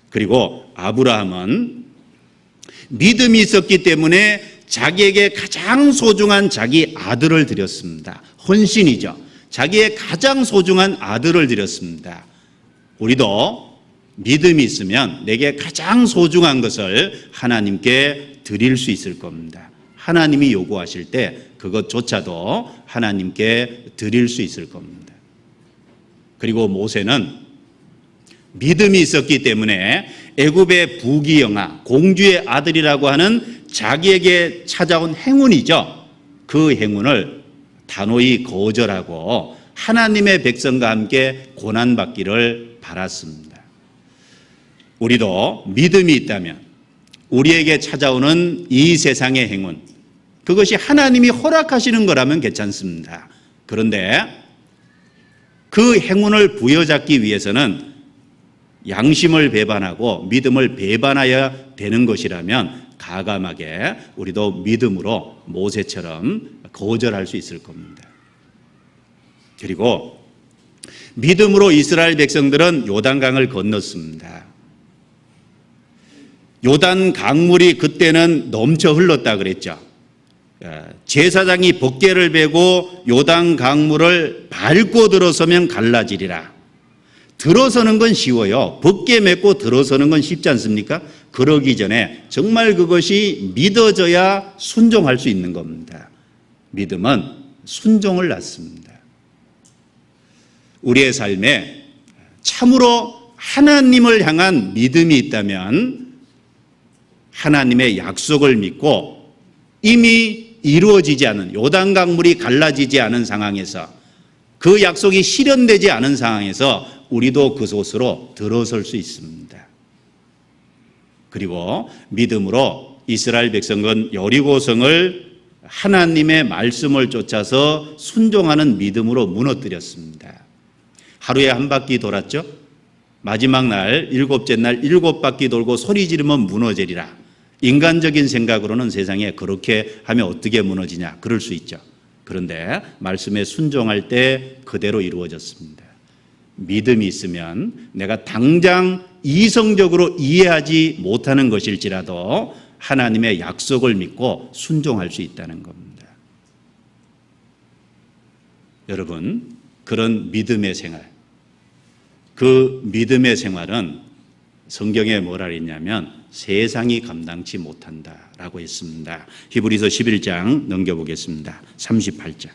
그리고 아브라함은 믿음이 있었기 때문에 자기에게 가장 소중한 자기 아들을 드렸습니다. 헌신이죠. 자기의 가장 소중한 아들을 드렸습니다. 우리도 믿음이 있으면 내게 가장 소중한 것을 하나님께 드릴 수 있을 겁니다. 하나님이 요구하실 때 그것조차도 하나님께 드릴 수 있을 겁니다. 그리고 모세는 믿음이 있었기 때문에 애굽의 부귀영화, 공주의 아들이라고 하는 자기에게 찾아온 행운이죠. 그 행운을 단호히 거절하고 하나님의 백성과 함께 고난받기를 바랐습니다. 우리도 믿음이 있다면 우리에게 찾아오는 이 세상의 행운, 그것이 하나님이 허락하시는 거라면 괜찮습니다. 그런데 그 행운을 부여잡기 위해서는 양심을 배반하고 믿음을 배반해야 되는 것이라면 가감하게 우리도 믿음으로 모세처럼 거절할 수 있을 겁니다. 그리고 믿음으로 이스라엘 백성들은 요단강을 건넜습니다. 요단 강물이 그때는 넘쳐 흘렀다 그랬죠. 제사장이 법궤를 베고 요단 강물을 밟고 들어서면 갈라지리라. 들어서는 건 쉬워요. 법궤 메고 들어서는 건 쉽지 않습니까? 그러기 전에 정말 그것이 믿어져야 순종할 수 있는 겁니다. 믿음은 순종을 낳습니다. 우리의 삶에 참으로 하나님을 향한 믿음이 있다면 하나님의 약속을 믿고 이미 이루어지지 않은 요단 강물이 갈라지지 않은 상황에서 그 약속이 실현되지 않은 상황에서 우리도 그곳으로 들어설 수 있습니다. 그리고 믿음으로 이스라엘 백성은 여리고성을 하나님의 말씀을 쫓아서 순종하는 믿음으로 무너뜨렸습니다. 하루에 한 바퀴 돌았죠. 마지막 날 일곱째 날 7바퀴 돌고 소리 지르면 무너지리라. 인간적인 생각으로는 세상에 그렇게 하면 어떻게 무너지냐, 그럴 수 있죠. 그런데 말씀에 순종할 때 그대로 이루어졌습니다. 믿음이 있으면 내가 당장 이성적으로 이해하지 못하는 것일지라도 하나님의 약속을 믿고 순종할 수 있다는 겁니다. 여러분, 그런 믿음의 생활, 그 믿음의 생활은 성경에 뭐라 했냐면 세상이 감당치 못한다라고 했습니다. 히브리서 11장 넘겨보겠습니다. 38장.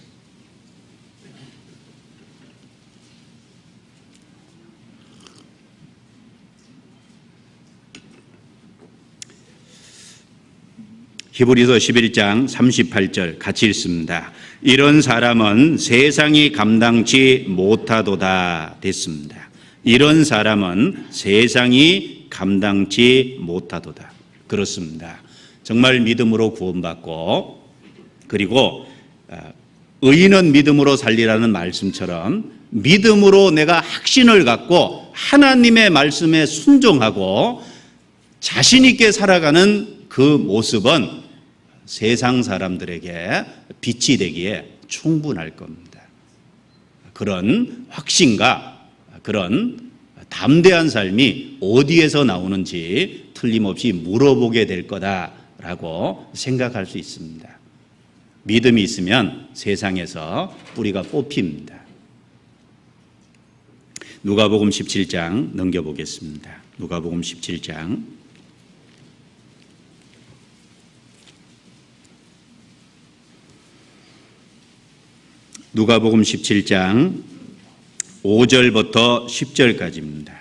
히브리서 11장 38절 같이 읽습니다. 이런 사람은 세상이 감당치 못하도다 됐습니다. 이런 사람은 세상이 감당치 못하도다. 그렇습니다. 정말 믿음으로 구원받고 그리고 의인은 믿음으로 살리라는 말씀처럼 믿음으로 내가 확신을 갖고 하나님의 말씀에 순종하고 자신 있게 살아가는 그 모습은 세상 사람들에게 빛이 되기에 충분할 겁니다. 그런 확신과 그런 담대한 삶이 어디에서 나오는지 틀림없이 물어보게 될 거다라고 생각할 수 있습니다. 믿음이 있으면 세상에서 뿌리가 뽑힙니다. 누가복음 17장 넘겨보겠습니다. 누가복음 17장 누가복음 17장 5절부터 10절까지입니다.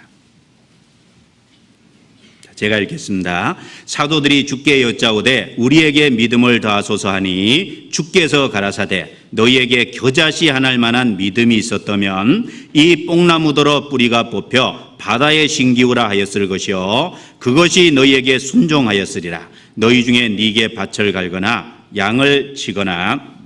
제가 읽겠습니다. 사도들이 주께 여짜오되 우리에게 믿음을 더하소서 하니 주께서 가라사대 너희에게 겨자씨 하나 만한 믿음이 있었다면 이 뽕나무더러 뿌리가 뽑혀 바다에 심기우라 하였을 것이요 그것이 너희에게 순종하였으리라. 너희 중에 네게 밭을 갈거나 양을 치거나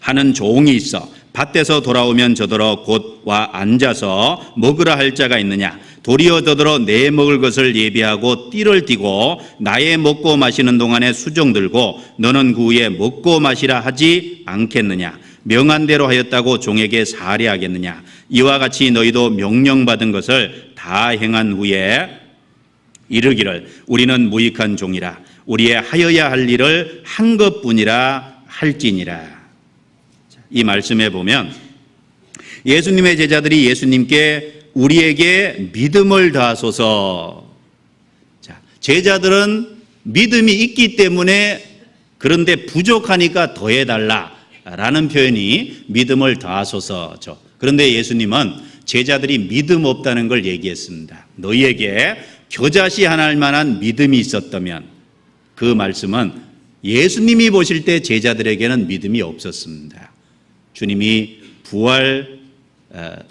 하는 종이 있어 밭에서 돌아오면 저더러 곧 와 앉아서 먹으라 할 자가 있느냐. 도리어 저더러 내 먹을 것을 예비하고 띠를 띠고 나의 먹고 마시는 동안에 수종 들고 너는 그 후에 먹고 마시라 하지 않겠느냐. 명한 대로 하였다고 종에게 살해하겠느냐. 이와 같이 너희도 명령받은 것을 다 행한 후에 이르기를 우리는 무익한 종이라. 우리의 하여야 할 일을 한 것뿐이라 할지니라. 이 말씀에 보면 예수님의 제자들이 예수님께 우리에게 믿음을 더하소서. 자, 제자들은 믿음이 있기 때문에 그런데 부족하니까 더해달라라는 표현이 믿음을 더하소서죠. 그런데 예수님은 제자들이 믿음 없다는 걸 얘기했습니다. 너희에게 겨자씨 하나일 만한 믿음이 있었다면 그 말씀은 예수님이 보실 때 제자들에게는 믿음이 없었습니다. 주님이 부활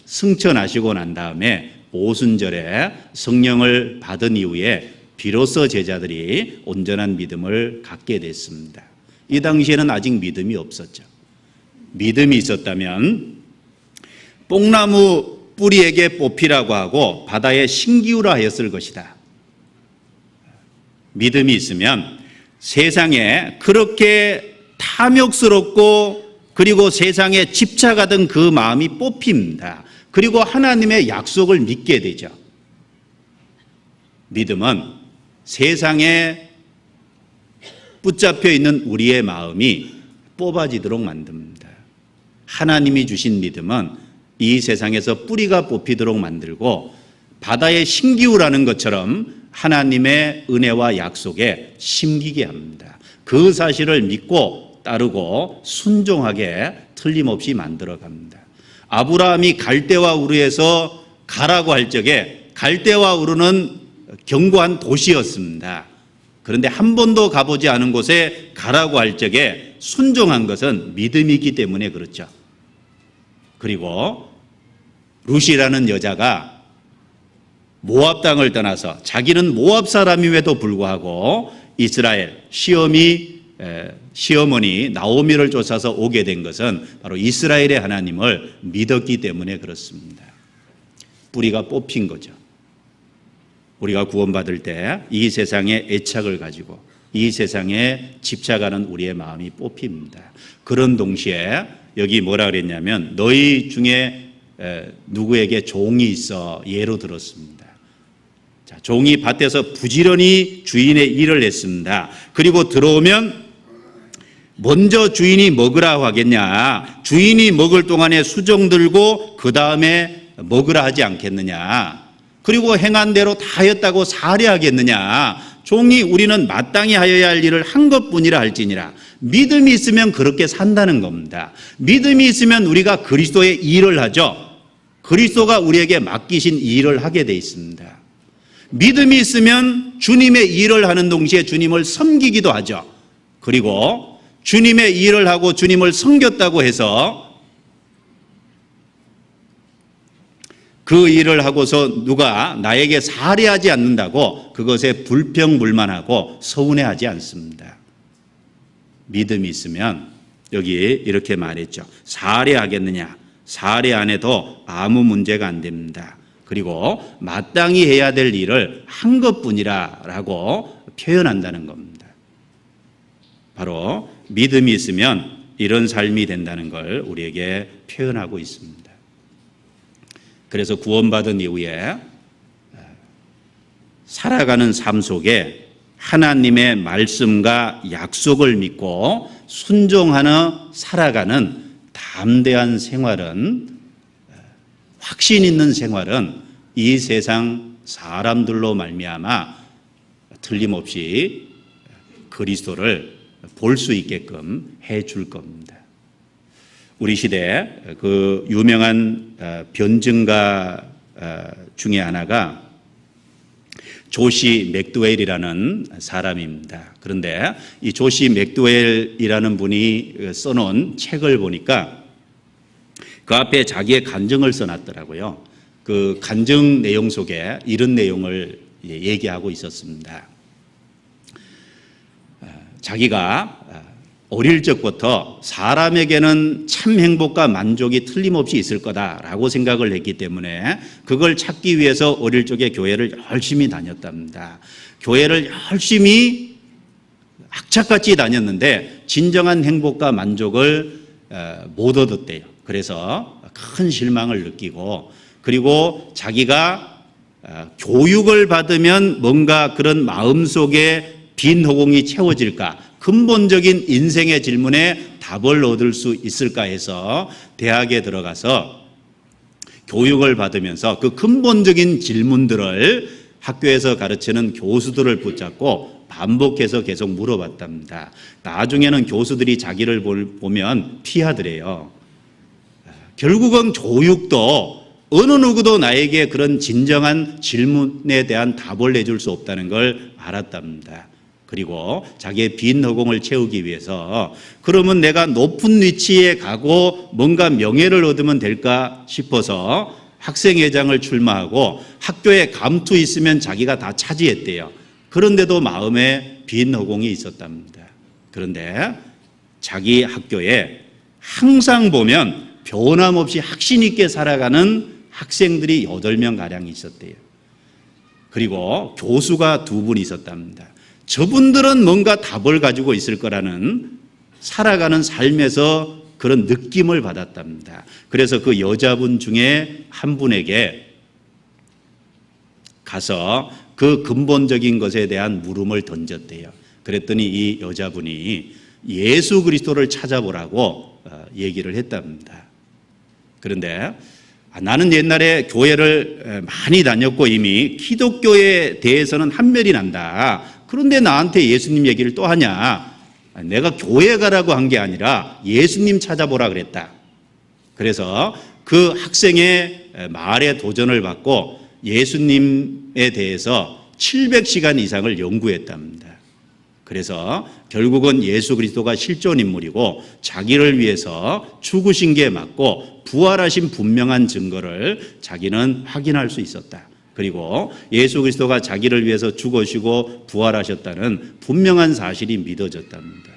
승천하시고 난 다음에 오순절에 성령을 받은 이후에 비로소 제자들이 온전한 믿음을 갖게 됐습니다. 이 당시에는 아직 믿음이 없었죠. 믿음이 있었다면 뽕나무 뿌리에게 뽑히라고 하고 바다에 심기우라 하였을 것이다. 믿음이 있으면 세상에 그렇게 탐욕스럽고 그리고 세상에 집착하던 그 마음이 뽑힙니다. 그리고 하나님의 약속을 믿게 되죠. 믿음은 세상에 붙잡혀 있는 우리의 마음이 뽑아지도록 만듭니다. 하나님이 주신 믿음은 이 세상에서 뿌리가 뽑히도록 만들고 바다에 심기우라는 것처럼 하나님의 은혜와 약속에 심기게 합니다. 그 사실을 믿고 따르고 순종하게 틀림없이 만들어갑니다. 아브라함이 갈대와 우르에서 가라고 할 적에 갈대와 우르는 견고한 도시였습니다. 그런데 한 번도 가보지 않은 곳에 가라고 할 적에 순종한 것은 믿음이 있기 때문에 그렇죠. 그리고 룻이라는 여자가 모압 땅을 떠나서 자기는 모압 사람임에도 불구하고 이스라엘 시어머니 나오미를 쫓아서 오게 된 것은 바로 이스라엘의 하나님을 믿었기 때문에 그렇습니다. 뿌리가 뽑힌 거죠. 우리가 구원받을 때 이 세상의 애착을 가지고 이 세상에 집착하는 우리의 마음이 뽑힙니다. 그런 동시에 여기 뭐라 그랬냐면 너희 중에 누구에게 종이 있어 예로 들었습니다. 자, 종이 밭에서 부지런히 주인의 일을 했습니다. 그리고 들어오면 먼저 주인이 먹으라 하겠냐. 주인이 먹을 동안에 수종 들고 그 다음에 먹으라 하지 않겠느냐. 그리고 행한 대로 다 하였다고 살해하겠느냐. 종이 우리는 마땅히 하여야 할 일을 한 것뿐이라 할지니라. 믿음이 있으면 그렇게 산다는 겁니다. 믿음이 있으면 우리가 그리스도의 일을 하죠. 그리스도가 우리에게 맡기신 일을 하게 돼 있습니다. 믿음이 있으면 주님의 일을 하는 동시에 주님을 섬기기도 하죠. 그리고 주님의 일을 하고 주님을 섬겼다고 해서 그 일을 하고서 누가 나에게 살해하지 않는다고 그것에 불평불만하고 서운해하지 않습니다. 믿음이 있으면 여기 이렇게 말했죠. 살해하겠느냐? 살해 안 해도 아무 문제가 안 됩니다. 그리고 마땅히 해야 될 일을 한 것뿐이라라고 표현한다는 겁니다. 바로 믿음이 있으면 이런 삶이 된다는 걸 우리에게 표현하고 있습니다. 그래서 구원받은 이후에 살아가는 삶 속에 하나님의 말씀과 약속을 믿고 순종하며 살아가는 담대한 생활은, 확신 있는 생활은 이 세상 사람들로 말미암아 틀림없이 그리스도를 볼 수 있게끔 해줄 겁니다. 우리 시대 그 유명한 변증가 중에 하나가 조시 맥도웰이라는 사람입니다. 그런데 이 조시 맥도웰이라는 분이 써놓은 책을 보니까 그 앞에 자기의 간증을 써놨더라고요. 그 간증 내용 속에 이런 내용을 얘기하고 있었습니다. 자기가 어릴 적부터 사람에게는 참 행복과 만족이 틀림없이 있을 거다라고 생각을 했기 때문에 그걸 찾기 위해서 어릴 적에 교회를 열심히 다녔답니다. 교회를 열심히 악착같이 다녔는데 진정한 행복과 만족을 못 얻었대요. 그래서 큰 실망을 느끼고, 그리고 자기가 교육을 받으면 뭔가 그런 마음속에 빈 허공이 채워질까, 근본적인 인생의 질문에 답을 얻을 수 있을까 해서 대학에 들어가서 교육을 받으면서 그 근본적인 질문들을 학교에서 가르치는 교수들을 붙잡고 반복해서 계속 물어봤답니다. 나중에는 교수들이 자기를 보면 피하더래요. 결국은 교육도 어느 누구도 나에게 그런 진정한 질문에 대한 답을 내줄 수 없다는 걸 알았답니다. 그리고 자기의 빈 허공을 채우기 위해서 그러면 내가 높은 위치에 가고 뭔가 명예를 얻으면 될까 싶어서 학생회장을 출마하고 학교에 감투 있으면 자기가 다 차지했대요. 그런데도 마음에 빈 허공이 있었답니다. 그런데 자기 학교에 항상 보면 변함없이 확신 있게 살아가는 학생들이 8명가량 있었대요. 그리고 교수가 2분 있었답니다. 저분들은 뭔가 답을 가지고 있을 거라는 살아가는 삶에서 그런 느낌을 받았답니다. 그래서 그 여자분 중에 한 분에게 가서 그 근본적인 것에 대한 물음을 던졌대요. 그랬더니 이 여자분이 예수 그리스도를 찾아보라고 얘기를 했답니다. 그런데 나는 옛날에 교회를 많이 다녔고 이미 기독교에 대해서는 한멸이 난다. 그런데 나한테 예수님 얘기를 또 하냐? 내가 교회 가라고 한 게 아니라 예수님 찾아보라 그랬다. 그래서 그 학생의 말에 도전을 받고 예수님에 대해서 700시간 이상을 연구했답니다. 그래서 결국은 예수 그리스도가 실존 인물이고 자기를 위해서 죽으신 게 맞고 부활하신 분명한 증거를 자기는 확인할 수 있었다. 그리고 예수 그리스도가 자기를 위해서 죽으시고 부활하셨다는 분명한 사실이 믿어졌답니다.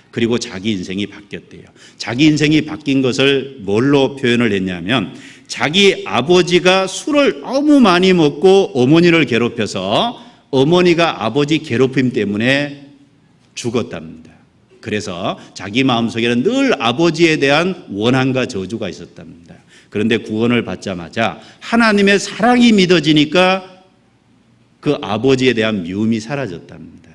그리고 자기 인생이 바뀌었대요. 자기 인생이 바뀐 것을 뭘로 표현을 했냐면 자기 아버지가 술을 너무 많이 먹고 어머니를 괴롭혀서 어머니가 아버지 괴롭힘 때문에 죽었답니다. 그래서 자기 마음속에는 늘 아버지에 대한 원한과 저주가 있었답니다. 그런데 구원을 받자마자 하나님의 사랑이 믿어지니까 그 아버지에 대한 미움이 사라졌답니다.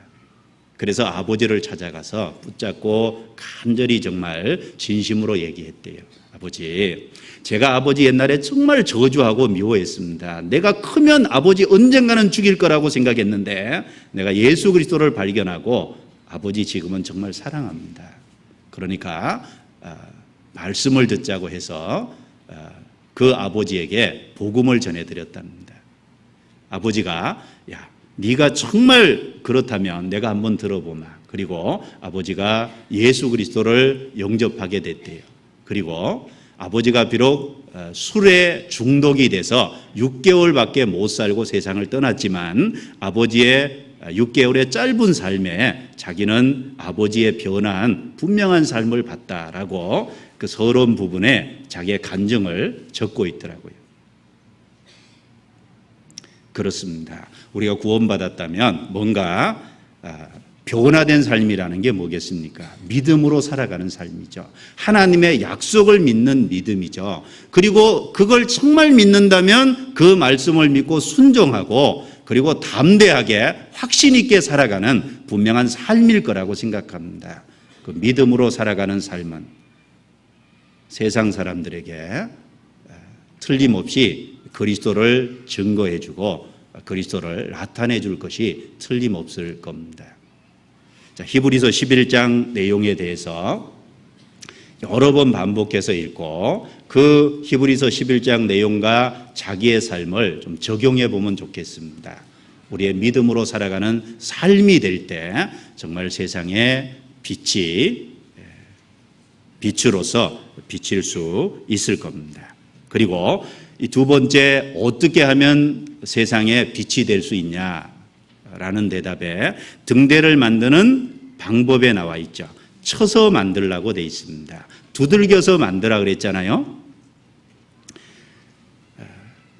그래서 아버지를 찾아가서 붙잡고 간절히 정말 진심으로 얘기했대요. 아버지, 제가 아버지 옛날에 정말 저주하고 미워했습니다. 내가 크면 아버지 언젠가는 죽일 거라고 생각했는데 내가 예수 그리스도를 발견하고 아버지 지금은 정말 사랑합니다. 그러니까 말씀을 듣자고 해서 그 아버지에게 복음을 전해드렸답니다. 아버지가 야, 네가 정말 그렇다면 내가 한번 들어보마. 그리고 아버지가 예수 그리스도를 영접하게 됐대요. 그리고 아버지가 비록 술에 중독이 돼서 6개월밖에 못 살고 세상을 떠났지만 아버지의 6개월의 짧은 삶에 자기는 아버지의 변화한 분명한 삶을 봤다라고 그 서론 부분에 자기의 간증을 적고 있더라고요. 그렇습니다. 우리가 구원받았다면 뭔가 변화된 삶이라는 게 뭐겠습니까? 믿음으로 살아가는 삶이죠. 하나님의 약속을 믿는 믿음이죠. 그리고 그걸 정말 믿는다면 그 말씀을 믿고 순종하고 그리고 담대하게 확신 있게 살아가는 분명한 삶일 거라고 생각합니다. 그 믿음으로 살아가는 삶은 세상 사람들에게 틀림없이 그리스도를 증거해주고 그리스도를 나타내 줄 것이 틀림없을 겁니다. 자, 히브리서 11장 내용에 대해서 여러 번 반복해서 읽고 그 히브리서 11장 내용과 자기의 삶을 좀 적용해 보면 좋겠습니다. 우리의 믿음으로 살아가는 삶이 될 때 정말 세상에 빛으로서 비칠 수 있을 겁니다. 그리고 이 두 번째, 어떻게 하면 세상에 빛이 될 수 있냐라는 대답에 등대를 만드는 방법에 나와 있죠. 쳐서 만들라고 돼 있습니다. 두들겨서 만들라 그랬잖아요.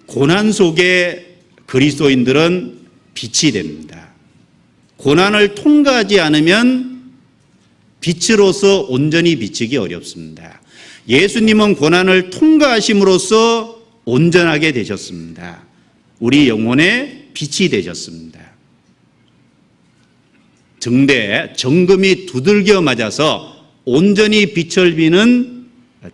고난 속에 그리스도인들은 빛이 됩니다. 고난을 통과하지 않으면 빛으로서 온전히 비치기 어렵습니다. 예수님은 고난을 통과하심으로써 온전하게 되셨습니다. 우리 영혼의 빛이 되셨습니다. 등대에 정금이 두들겨 맞아서 온전히 빛을 비는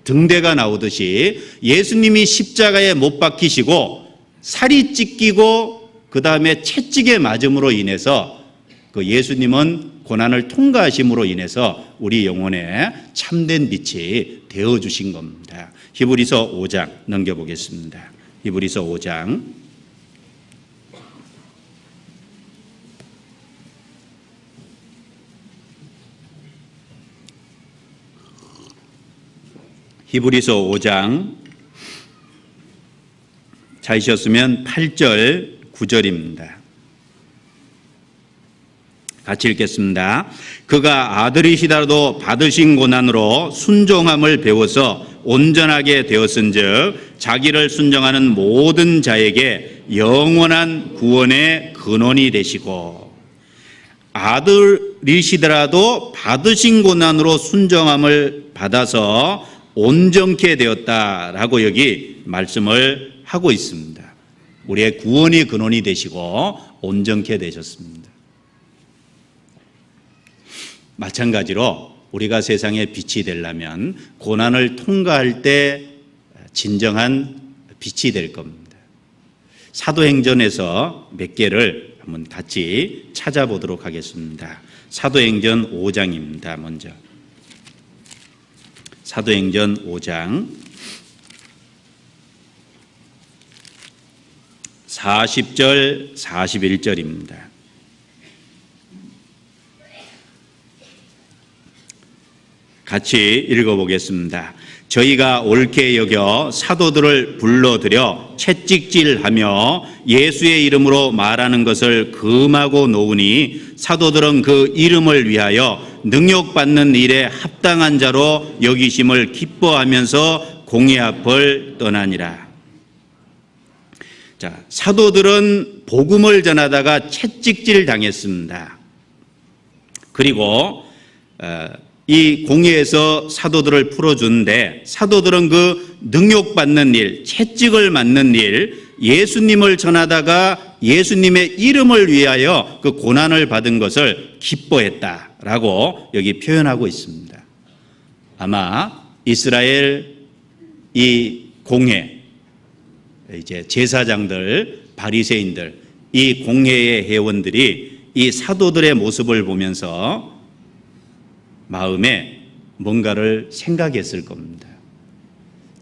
등대가 나오듯이 예수님이 십자가에 못 박히시고 살이 찢기고 그 다음에 채찍에 맞음으로 인해서 그 예수님은 고난을 통과하심으로 인해서 우리 영혼에 참된 빛이 되어주신 겁니다. 히브리서 5장 넘겨보겠습니다. 히브리서 5장 히브리서 5장 찾으셨으면 8절 9절입니다. 같이 읽겠습니다. 그가 아들이시다도 받으신 고난으로 순종함을 배워서 온전하게 되었은즉 자기를 순종하는 모든 자에게 영원한 구원의 근원이 되시고 아들이시더라도 받으신 고난으로 순종함을 받아서 온전케 되었다라고 여기 말씀을 하고 있습니다. 우리의 구원의 근원이 되시고 온전케 되셨습니다. 마찬가지로 우리가 세상에 빛이 되려면 고난을 통과할 때 진정한 빛이 될 겁니다. 사도행전에서 몇 개를 한번 같이 찾아보도록 하겠습니다. 사도행전 5장입니다. 먼저 사도행전 5장 40절 41절입니다. 같이 읽어보겠습니다. 저희가 옳게 여겨 사도들을 불러들여 채찍질하며 예수의 이름으로 말하는 것을 금하고 놓으니 사도들은 그 이름을 위하여 능욕받는 일에 합당한 자로 여기심을 기뻐하면서 공회 앞을 떠나니라. 자, 사도들은 복음을 전하다가 채찍질 당했습니다. 그리고 이 공회에서 사도들을 풀어주는데 사도들은 그 능욕받는 일, 채찍을 맞는 일, 예수님을 전하다가 예수님의 이름을 위하여 그 고난을 받은 것을 기뻐했다라고 여기 표현하고 있습니다. 아마 이스라엘 이 공회, 이제 제사장들, 바리새인들, 이 공회의 회원들이 이 사도들의 모습을 보면서 마음에 뭔가를 생각했을 겁니다.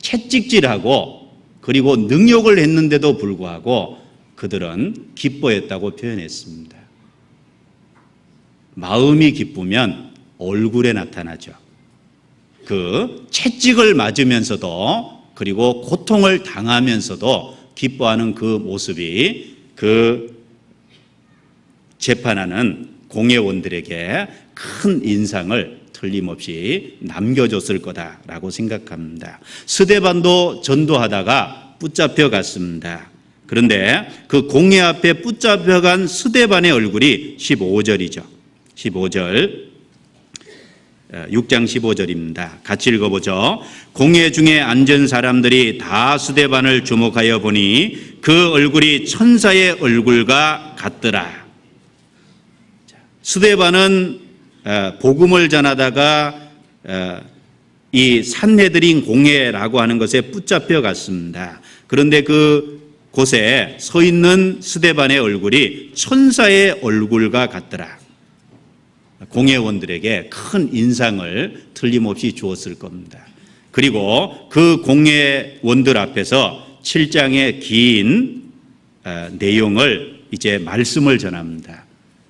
채찍질하고 그리고 능욕을 했는데도 불구하고 그들은 기뻐했다고 표현했습니다. 마음이 기쁘면 얼굴에 나타나죠. 그 채찍을 맞으면서도 그리고 고통을 당하면서도 기뻐하는 그 모습이 그 재판하는 공회원들에게 큰 인상을 틀림없이 남겨줬을 거다라고 생각합니다. 스데반도 전도하다가 붙잡혀 갔습니다. 그런데 그 공회 앞에 붙잡혀간 스데반의 얼굴이 15절이죠. 15절, 6장 15절입니다. 같이 읽어보죠. 공회 중에 앉은 사람들이 다 스데반을 주목하여 보니 그 얼굴이 천사의 얼굴과 같더라. 스데반은 복음을 전하다가 이 산헤드린 공회라고 하는 것에 붙잡혀 갔습니다. 그런데 그 곳에 서 있는 스데반의 얼굴이 천사의 얼굴과 같더라. 공회원들에게 큰 인상을 틀림없이 주었을 겁니다. 그리고 그 공회원들 앞에서 7장의 긴 내용을 이제 말씀을 전합니다.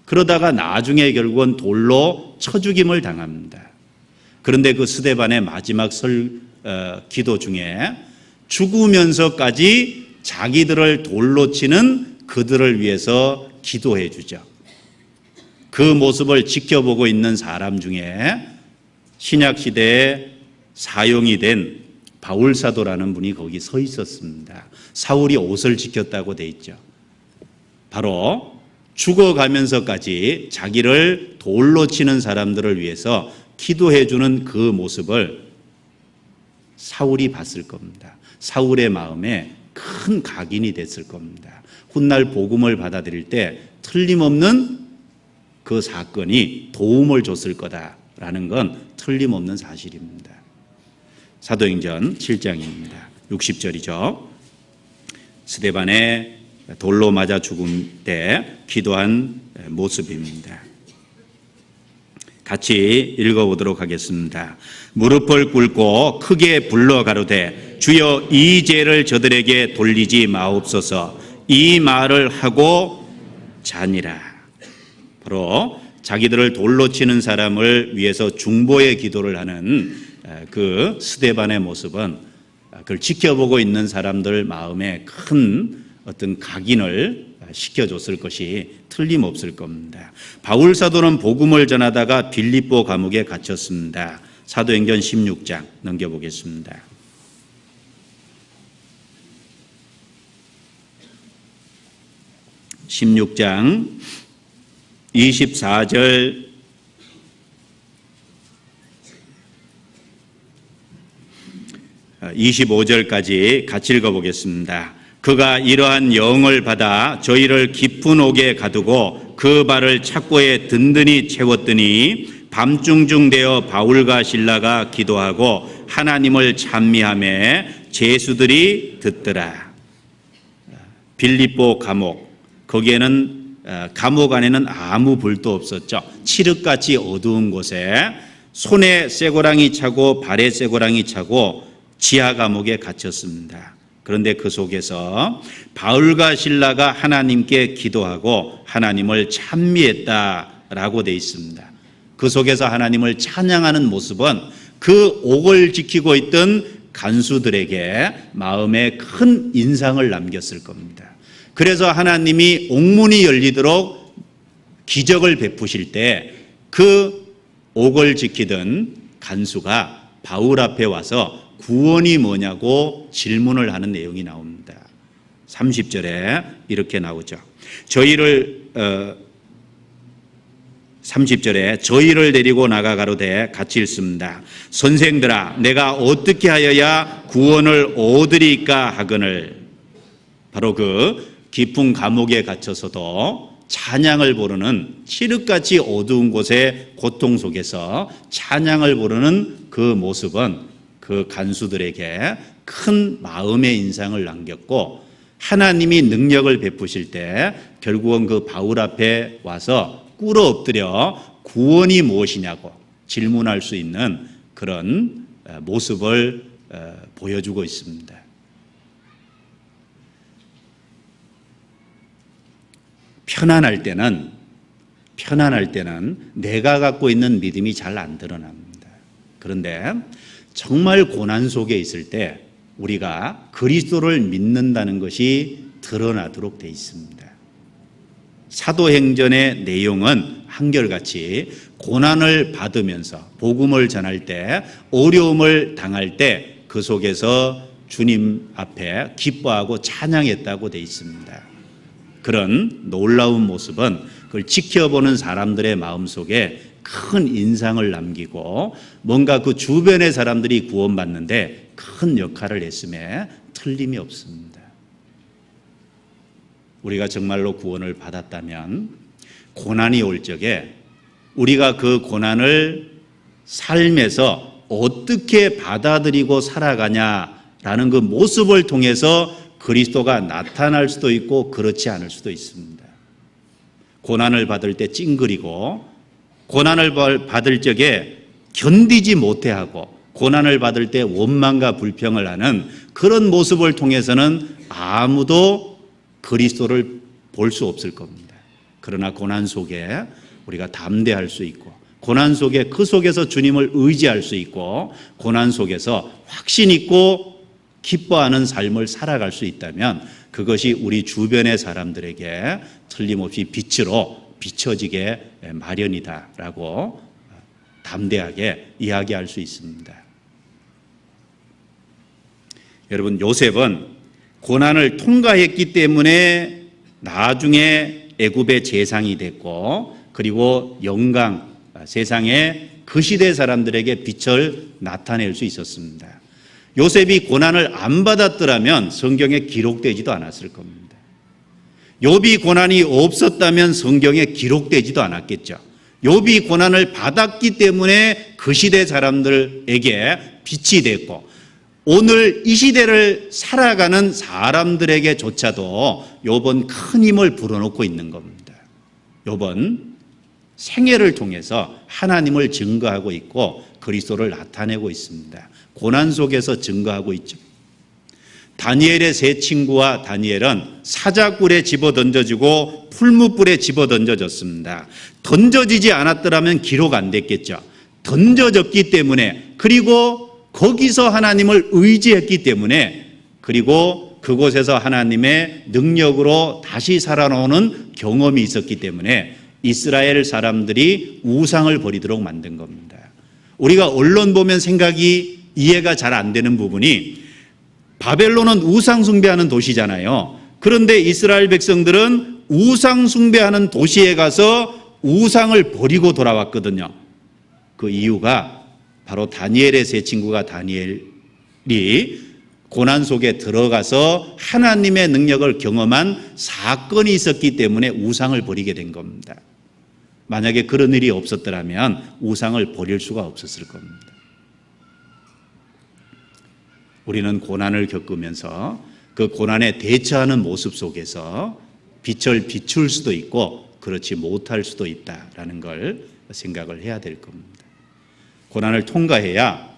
그러다가 나중에 결국은 돌로 쳐 죽임을 당합니다. 그런데 그 스데반의 마지막 기도 중에 죽으면서까지 자기들을 돌로 치는 그들을 위해서 기도해 주죠. 그 모습을 지켜보고 있는 사람 중에 신약시대에 사용이 된 바울사도라는 분이 거기 서 있었습니다. 사울이 옷을 지켰다고 돼 있죠. 바로 죽어가면서까지 자기를 돌로 치는 사람들을 위해서 기도해 주는 그 모습을 사울이 봤을 겁니다. 사울의 마음에 큰 각인이 됐을 겁니다. 훗날 복음을 받아들일 때 틀림없는 그 사건이 도움을 줬을 거다라는 건 틀림없는 사실입니다. 사도행전 7장입니다. 60절이죠. 스데반의 돌로 맞아 죽은 때 기도한 모습입니다. 같이 읽어보도록 하겠습니다. 무릎을 꿇고 크게 불러 가로되 주여 이 죄를 저들에게 돌리지 마옵소서. 이 말을 하고 자니라. 바로 자기들을 돌로 치는 사람을 위해서 중보의 기도를 하는 그 스데반의 모습은 그걸 지켜보고 있는 사람들 마음에 큰 어떤 각인을 시켜줬을 것이 틀림없을 겁니다. 바울 사도는 복음을 전하다가 빌립보 감옥에 갇혔습니다. 사도행전 16장 넘겨보겠습니다. (16장) 24절 25절까지 같이 읽어보겠습니다. 그가 이러한 영을 받아 저희를 깊은 옥에 가두고 그 발을 착고에 든든히 채웠더니 밤중중 되어 바울과 실라가 기도하고 하나님을 찬미하며 죄수들이 듣더라. 빌립보 감옥, 거기에는 감옥 안에는 아무 불도 없었죠. 칠흑같이 어두운 곳에 손에 쇠고랑이 차고 발에 쇠고랑이 차고 지하 감옥에 갇혔습니다. 그런데 그 속에서 바울과 실라가 하나님께 기도하고 하나님을 찬미했다라고 되어 있습니다. 그 속에서 하나님을 찬양하는 모습은 그 옥을 지키고 있던 간수들에게 마음에 큰 인상을 남겼을 겁니다. 그래서 하나님이 옥문이 열리도록 기적을 베푸실 때 그 옥을 지키던 간수가 바울 앞에 와서 구원이 뭐냐고 질문을 하는 내용이 나옵니다. 30절에 이렇게 나오죠. 30절에 저희를 데리고 나가 가로되 같이 읽습니다. 선생들아 내가 어떻게 하여야 구원을 얻으리까 하거늘. 바로 그 깊은 감옥에 갇혀서도 찬양을 부르는 칠흑같이 어두운 곳의 고통 속에서 찬양을 부르는 그 모습은 그 간수들에게 큰 마음의 인상을 남겼고 하나님이 능력을 베푸실 때 결국은 그 바울 앞에 와서 꿇어 엎드려 구원이 무엇이냐고 질문할 수 있는 그런 모습을 보여주고 있습니다. 편안할 때는 내가 갖고 있는 믿음이 잘 안 드러납니다. 그런데 정말 고난 속에 있을 때 우리가 그리스도를 믿는다는 것이 드러나도록 돼 있습니다. 사도행전의 내용은 한결같이 고난을 받으면서 복음을 전할 때, 어려움을 당할 때 그 속에서 주님 앞에 기뻐하고 찬양했다고 되어 있습니다. 그런 놀라운 모습은 그걸 지켜보는 사람들의 마음속에 큰 인상을 남기고 뭔가 그 주변의 사람들이 구원받는데 큰 역할을 했음에 틀림이 없습니다. 우리가 정말로 구원을 받았다면 고난이 올 적에 우리가 그 고난을 삶에서 어떻게 받아들이고 살아가냐라는 그 모습을 통해서 그리스도가 나타날 수도 있고 그렇지 않을 수도 있습니다. 고난을 받을 때 찡그리고, 고난을 받을 적에 견디지 못해하고, 고난을 받을 때 원망과 불평을 하는 그런 모습을 통해서는 아무도 그리스도를 볼 수 없을 겁니다. 그러나 고난 속에 우리가 담대할 수 있고, 고난 속에 그 속에서 주님을 의지할 수 있고, 고난 속에서 확신 있고 기뻐하는 삶을 살아갈 수 있다면 그것이 우리 주변의 사람들에게 틀림없이 빛으로 비춰지게 마련이다라고 담대하게 이야기할 수 있습니다. 여러분, 요셉은 고난을 통과했기 때문에 나중에 애굽의 제상이 됐고, 그리고 영광, 세상에 그 시대 사람들에게 빛을 나타낼 수 있었습니다. 요셉이 고난을 안 받았더라면 성경에 기록되지도 않았을 겁니다. 욥이 고난이 없었다면 성경에 기록되지도 않았겠죠. 욥이 고난을 받았기 때문에 그 시대 사람들에게 빛이 됐고, 오늘 이 시대를 살아가는 사람들에게조차도 욥은 큰 힘을 불어넣고 있는 겁니다. 욥은 생애를 통해서 하나님을 증거하고 있고 그리스도를 나타내고 있습니다. 고난 속에서 증거하고 있죠. 다니엘의 세 친구와 다니엘은 사자굴에 집어던져지고 풀무불에 집어던져졌습니다. 던져지지 않았더라면 기록 안 됐겠죠. 던져졌기 때문에, 그리고 거기서 하나님을 의지했기 때문에, 그리고 그곳에서 하나님의 능력으로 다시 살아나오는 경험이 있었기 때문에 이스라엘 사람들이 우상을 버리도록 만든 겁니다. 우리가 언론 보면 생각이 이해가 잘 안 되는 부분이, 바벨론은 우상 숭배하는 도시잖아요. 그런데 이스라엘 백성들은 우상 숭배하는 도시에 가서 우상을 버리고 돌아왔거든요. 그 이유가 바로 다니엘의 세 친구가 다니엘이 고난 속에 들어가서 하나님의 능력을 경험한 사건이 있었기 때문에 우상을 버리게 된 겁니다. 만약에 그런 일이 없었더라면 우상을 버릴 수가 없었을 겁니다. 우리는 고난을 겪으면서 그 고난에 대처하는 모습 속에서 빛을 비출 수도 있고 그렇지 못할 수도 있다라는 걸 생각을 해야 될 겁니다. 고난을 통과해야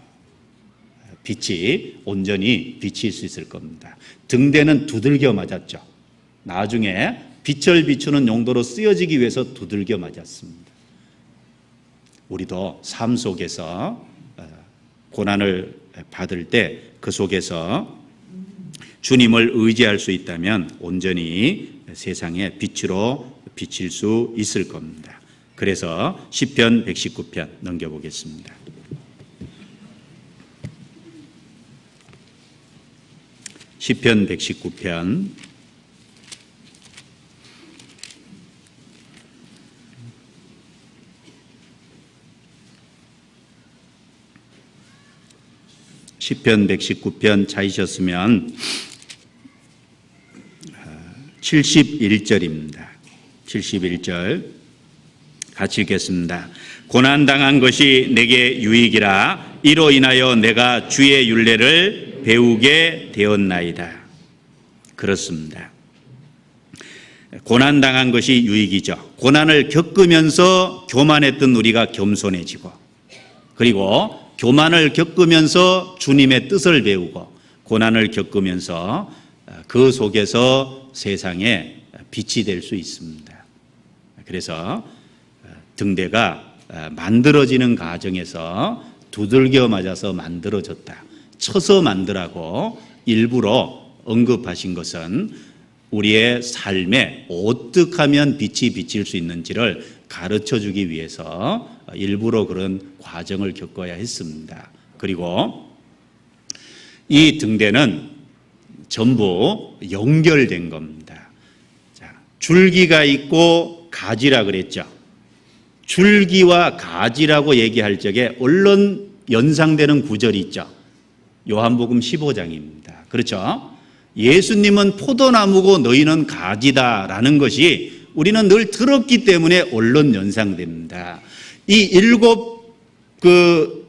빛이 온전히 비칠 수 있을 겁니다. 등대는 두들겨 맞았죠. 나중에 빛을 비추는 용도로 쓰여지기 위해서 두들겨 맞았습니다. 우리도 삶 속에서 고난을 받을 때 그 속에서 주님을 의지할 수 있다면 온전히 세상에 빛으로 비칠 수 있을 겁니다. 그래서 시편 119편 넘겨보겠습니다. 시편 119편 119편 찾으셨으면 71절입니다. 71절 같이 읽겠습니다. 고난당한 것이 내게 유익이라 이로 인하여 내가 주의 율례를 배우게 되었나이다. 그렇습니다. 고난당한 것이 유익이죠. 고난을 겪으면서 교만했던 우리가 겸손해지고, 그리고 교만을 겪으면서 주님의 뜻을 배우고, 고난을 겪으면서 그 속에서 세상에 빛이 될 수 있습니다. 그래서 등대가 만들어지는 과정에서 두들겨 맞아서 만들어졌다, 쳐서 만들라고 일부러 언급하신 것은 우리의 삶에 어떻게 하면 빛이 비칠 수 있는지를 가르쳐 주기 위해서 일부러 그런 과정을 겪어야 했습니다. 그리고 이 등대는 전부 연결된 겁니다. 자, 줄기가 있고 가지라 그랬죠. 줄기와 가지라고 얘기할 적에 얼른 연상되는 구절이 있죠. 요한복음 15장입니다. 그렇죠? 예수님은 포도나무고 너희는 가지다라는 것이 우리는 늘 들었기 때문에 얼른 연상됩니다. 이 일곱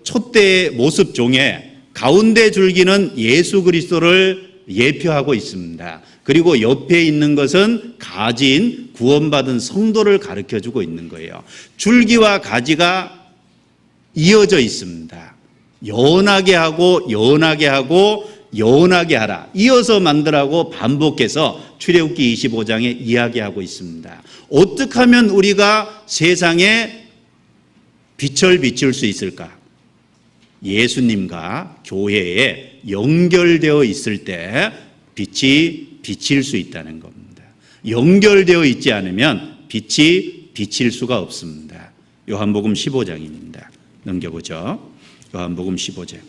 촛대의 모습 중에 가운데 줄기는 예수 그리스도를 예표하고 있습니다. 그리고 옆에 있는 것은 가지인 구원받은 성도를 가르쳐주고 있는 거예요. 줄기와 가지가 이어져 있습니다. 연하게 하고 연하게 하고 연하게 하라. 이어서 만들라고 반복해서 출애굽기 25장에 이야기하고 있습니다. 어떻게 하면 우리가 세상에 빛을 비출 수 있을까? 예수님과 교회에 연결되어 있을 때 빛이 비칠 수 있다는 겁니다. 연결되어 있지 않으면 빛이 비칠 수가 없습니다. 요한복음 15장입니다. 넘겨보죠. 요한복음 15장.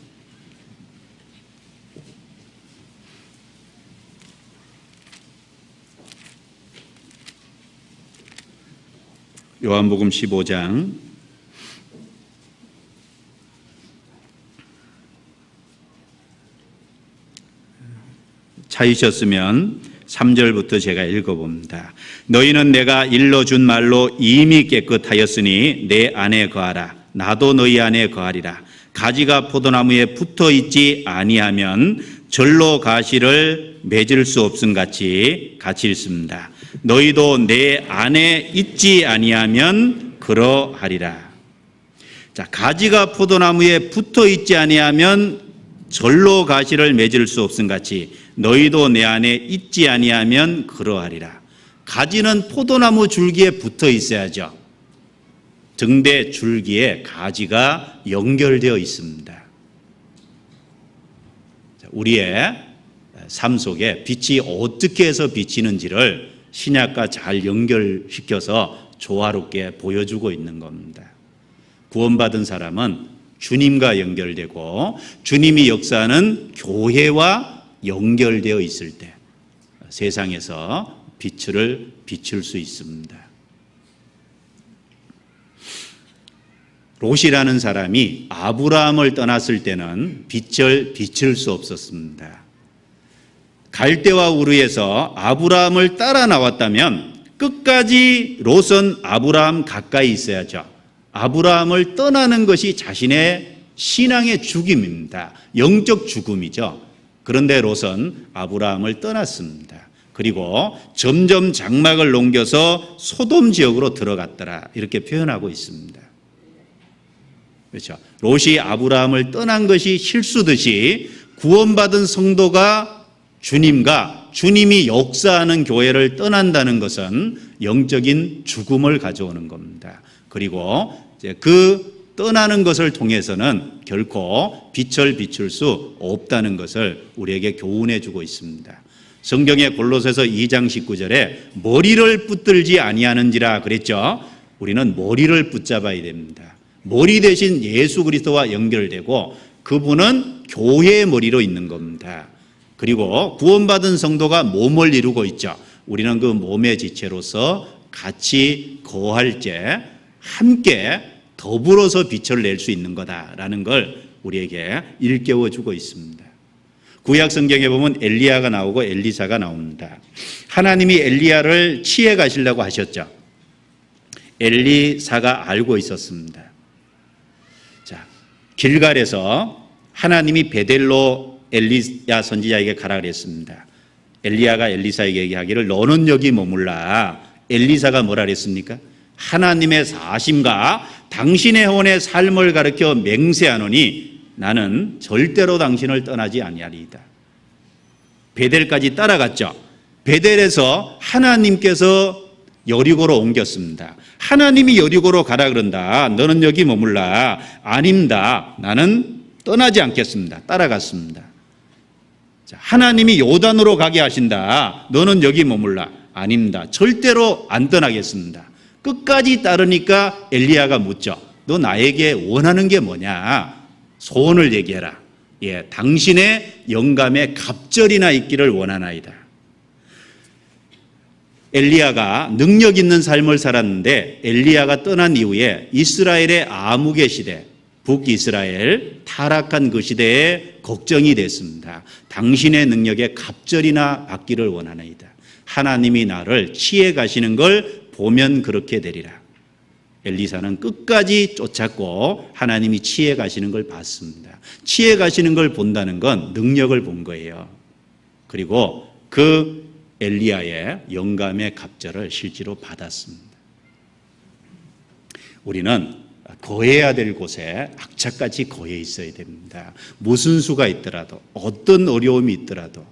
요한복음 15장 찾으셨으면 3절부터 제가 읽어봅니다. 너희는 내가 일러준 말로 이미 깨끗하였으니 내 안에 거하라. 나도 너희 안에 거하리라. 가지가 포도나무에 붙어 있지 아니하면 절로 가시를 맺을 수 없음 같이 있습니다. 너희도 내 안에 있지 아니하면 그러하리라. 자, 가지가 포도나무에 붙어 있지 아니하면 절로 가시를 맺을 수 없음 같이 너희도 내 안에 있지 아니하면 그러하리라. 가지는 포도나무 줄기에 붙어 있어야죠. 등대 줄기에 가지가 연결되어 있습니다. 우리의 삶 속에 빛이 어떻게 해서 비치는지를 신약과 잘 연결시켜서 조화롭게 보여주고 있는 겁니다. 구원받은 사람은 주님과 연결되고 주님이 역사하는 교회와 연결되어 있을 때 세상에서 빛을 비출 수 있습니다. 롯이라는 사람이 아브라함을 떠났을 때는 빛을 비출 수 없었습니다. 갈대와 우르에서 아브라함을 따라 나왔다면 끝까지 롯은 아브라함 가까이 있어야죠. 아브라함을 떠나는 것이 자신의 신앙의 죽음입니다. 영적 죽음이죠. 그런데 롯은 아브라함을 떠났습니다. 그리고 점점 장막을 넘겨서 소돔 지역으로 들어갔더라. 이렇게 표현하고 있습니다. 그렇죠. 롯이 아브라함을 떠난 것이 실수듯이 구원받은 성도가 주님과 주님이 역사하는 교회를 떠난다는 것은 영적인 죽음을 가져오는 겁니다. 그리고 이제 그 떠나는 것을 통해서는 결코 빛을 비출 수 없다는 것을 우리에게 교훈해 주고 있습니다. 성경의 골로새서 2장 19절에 머리를 붙들지 아니하는지라 그랬죠. 우리는 머리를 붙잡아야 됩니다. 머리 대신 예수 그리스도와 연결되고 그분은 교회의 머리로 있는 겁니다. 그리고 구원받은 성도가 몸을 이루고 있죠. 우리는 그 몸의 지체로서 같이 거할 때 함께 더불어서 빛을 낼 수 있는 거다라는 걸 우리에게 일깨워 주고 있습니다. 구약 성경에 보면 엘리야가 나오고 엘리사가 나옵니다. 하나님이 엘리야를 치해 가시려고 하셨죠. 엘리사가 알고 있었습니다. 자, 길갈에서 하나님이 베델로 엘리야 선지자에게 가라 그랬습니다. 엘리야가 엘리사에게 얘기하기를 너는 여기 머물라. 엘리사가 뭐라 그랬습니까? 하나님의 사심과 당신의 혼의 삶을 가르쳐 맹세하노니 나는 절대로 당신을 떠나지 아니하리이다. 베델까지 따라갔죠. 베델에서 하나님께서 여리고로 옮겼습니다. 하나님이 여리고로 가라 그런다. 너는 여기 머물라. 아닙니다. 나는 떠나지 않겠습니다. 따라갔습니다. 하나님이 요단으로 가게 하신다. 너는 여기 머물라. 아닙니다. 절대로 안 떠나겠습니다. 끝까지 따르니까 엘리야가 묻죠. 너 나에게 원하는 게 뭐냐? 소원을 얘기해라. 예, 당신의 영감에 갑절이나 있기를 원하나이다. 엘리야가 능력 있는 삶을 살았는데 엘리야가 떠난 이후에 이스라엘의 암흑의 시대, 북이스라엘 타락한 그 시대에 걱정이 됐습니다. 당신의 능력에 갑절이나 받기를 원하나이다. 하나님이 나를 치해 가시는 걸 보면 그렇게 되리라. 엘리사는 끝까지 쫓았고 하나님이 치해 가시는 걸 봤습니다. 치해 가시는 걸 본다는 건 능력을 본 거예요. 그리고 그 엘리야의 영감의 갑절을 실제로 받았습니다. 우리는 거해야 될 곳에 악착같이 거해 있어야 됩니다. 무슨 수가 있더라도, 어떤 어려움이 있더라도,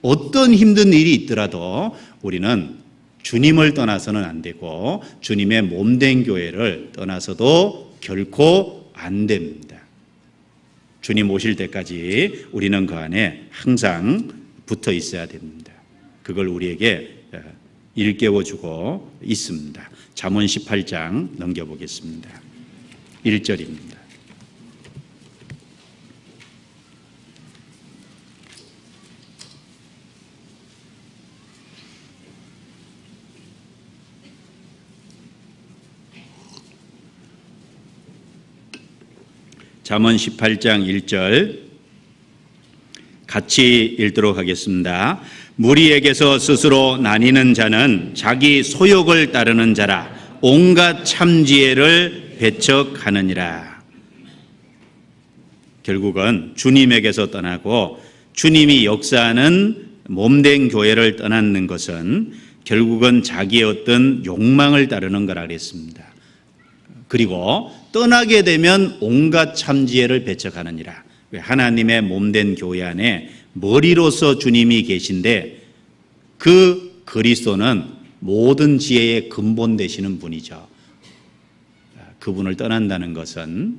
어떤 힘든 일이 있더라도 우리는 주님을 떠나서는 안 되고 주님의 몸된 교회를 떠나서도 결코 안 됩니다. 주님 오실 때까지 우리는 그 안에 항상 붙어 있어야 됩니다. 그걸 우리에게 일깨워주고 있습니다. 잠언 18장 넘겨보겠습니다. 1절입니다. 잠언 18장 1절 같이 읽도록 하겠습니다. 무리에게서 스스로 나뉘는 자는 자기 소욕을 따르는 자라 온갖 참지혜를 배척하느니라. 결국은 주님에게서 떠나고 주님이 역사하는 몸된 교회를 떠나는 것은 결국은 자기의 어떤 욕망을 따르는 거라 그랬습니다. 그리고 떠나게 되면 온갖 참지혜를 배척하느니라. 하나님의 몸된 교회 안에 머리로서 주님이 계신데 그 그리스도는 모든 지혜의 근본 되시는 분이죠. 그분을 떠난다는 것은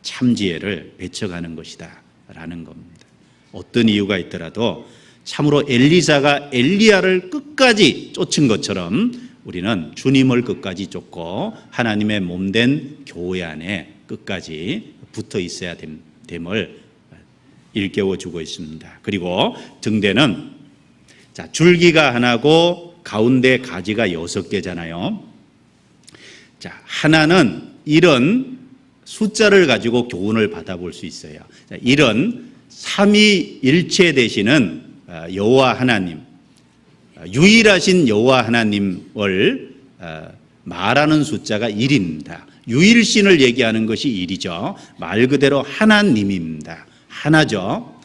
참지혜를 배척하는 것이다 라는 겁니다. 어떤 이유가 있더라도 참으로 엘리사가 엘리야를 끝까지 쫓은 것처럼 우리는 주님을 끝까지 쫓고 하나님의 몸된 교회 안에 끝까지 붙어 있어야 됨을 일깨워주고 있습니다. 그리고 등대는 줄기가 하나고 가운데 가지가 6개잖아요. 하나는 이런 숫자를 가지고 교훈을 받아볼 수 있어요. 이런 삼위일체 되시는 여호와 하나님, 유일하신 여호와 하나님을 말하는 숫자가 1입니다. 유일신을 얘기하는 것이 1이죠. 말 그대로 하나님입니다. 하나죠.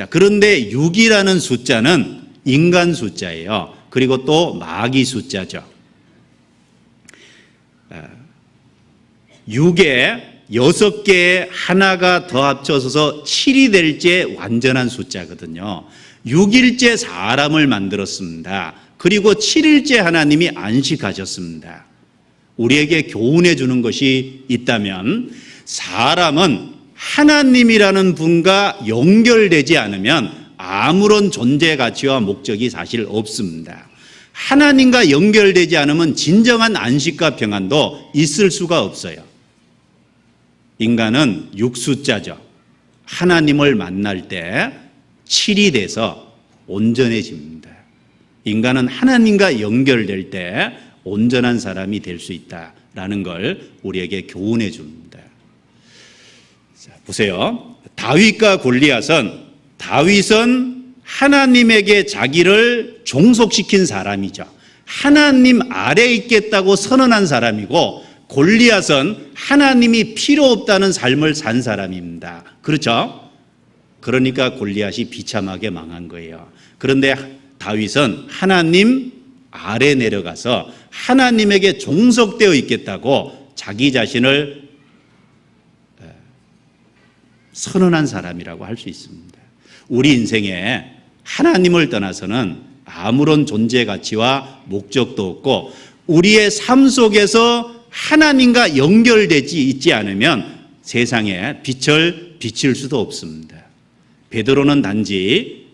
그런데 6이라는 숫자는 인간 숫자예요. 그리고 또 마귀 숫자죠. 6에 6개의 하나가 더 합쳐서 7이 될지 완전한 숫자거든요. 6일째 사람을 만들었습니다. 그리고 7일째 하나님이 안식하셨습니다. 우리에게 교훈해 주는 것이 있다면 사람은 하나님이라는 분과 연결되지 않으면 아무런 존재 가치와 목적이 사실 없습니다. 하나님과 연결되지 않으면 진정한 안식과 평안도 있을 수가 없어요. 인간은 6숫자죠. 하나님을 만날 때 7이 돼서 온전해집니다. 인간은 하나님과 연결될 때 온전한 사람이 될 수 있다라는 걸 우리에게 교훈해 줍니다. 자, 보세요. 다윗과 다윗은 하나님에게 자기를 종속시킨 사람이죠. 하나님 아래에 있겠다고 선언한 사람이고 골리앗은 하나님이 필요 없다는 삶을 산 사람입니다. 그렇죠? 그러니까 골리앗이 비참하게 망한 거예요. 그런데 다윗은 하나님 아래 내려가서 하나님에게 종속되어 있겠다고 자기 자신을 선언한 사람이라고 할 수 있습니다. 우리 인생에 하나님을 떠나서는 아무런 존재 가치와 목적도 없고 우리의 삶 속에서 하나님과 연결되지 있지 않으면 세상에 빛을 비칠 수도 없습니다. 베드로는 단지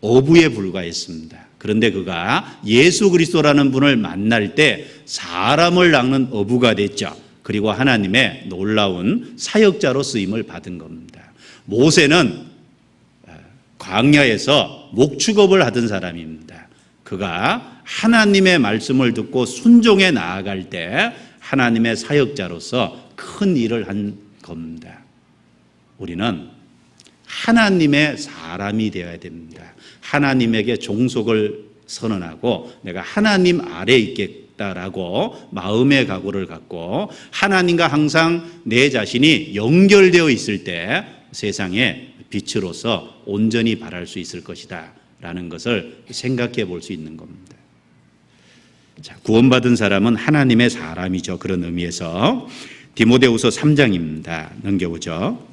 어부에 불과했습니다. 그런데 그가 예수 그리스도라는 분을 만날 때 사람을 낚는 어부가 됐죠. 그리고 하나님의 놀라운 사역자로 쓰임을 받은 겁니다. 모세는 광야에서 목축업을 하던 사람입니다. 그가 하나님의 말씀을 듣고 순종해 나아갈 때 하나님의 사역자로서 큰 일을 한 겁니다. 우리는 하나님의 사람이 되어야 됩니다. 하나님에게 종속을 선언하고 내가 하나님 아래에 있겠다라고 마음의 각오를 갖고 하나님과 항상 내 자신이 연결되어 있을 때 세상에 빛으로서 온전히 발할 수 있을 것이다 라는 것을 생각해 볼 수 있는 겁니다. 자, 구원받은 사람은 하나님의 사람이죠. 그런 의미에서 디모데후서 3장입니다. 넘겨보죠.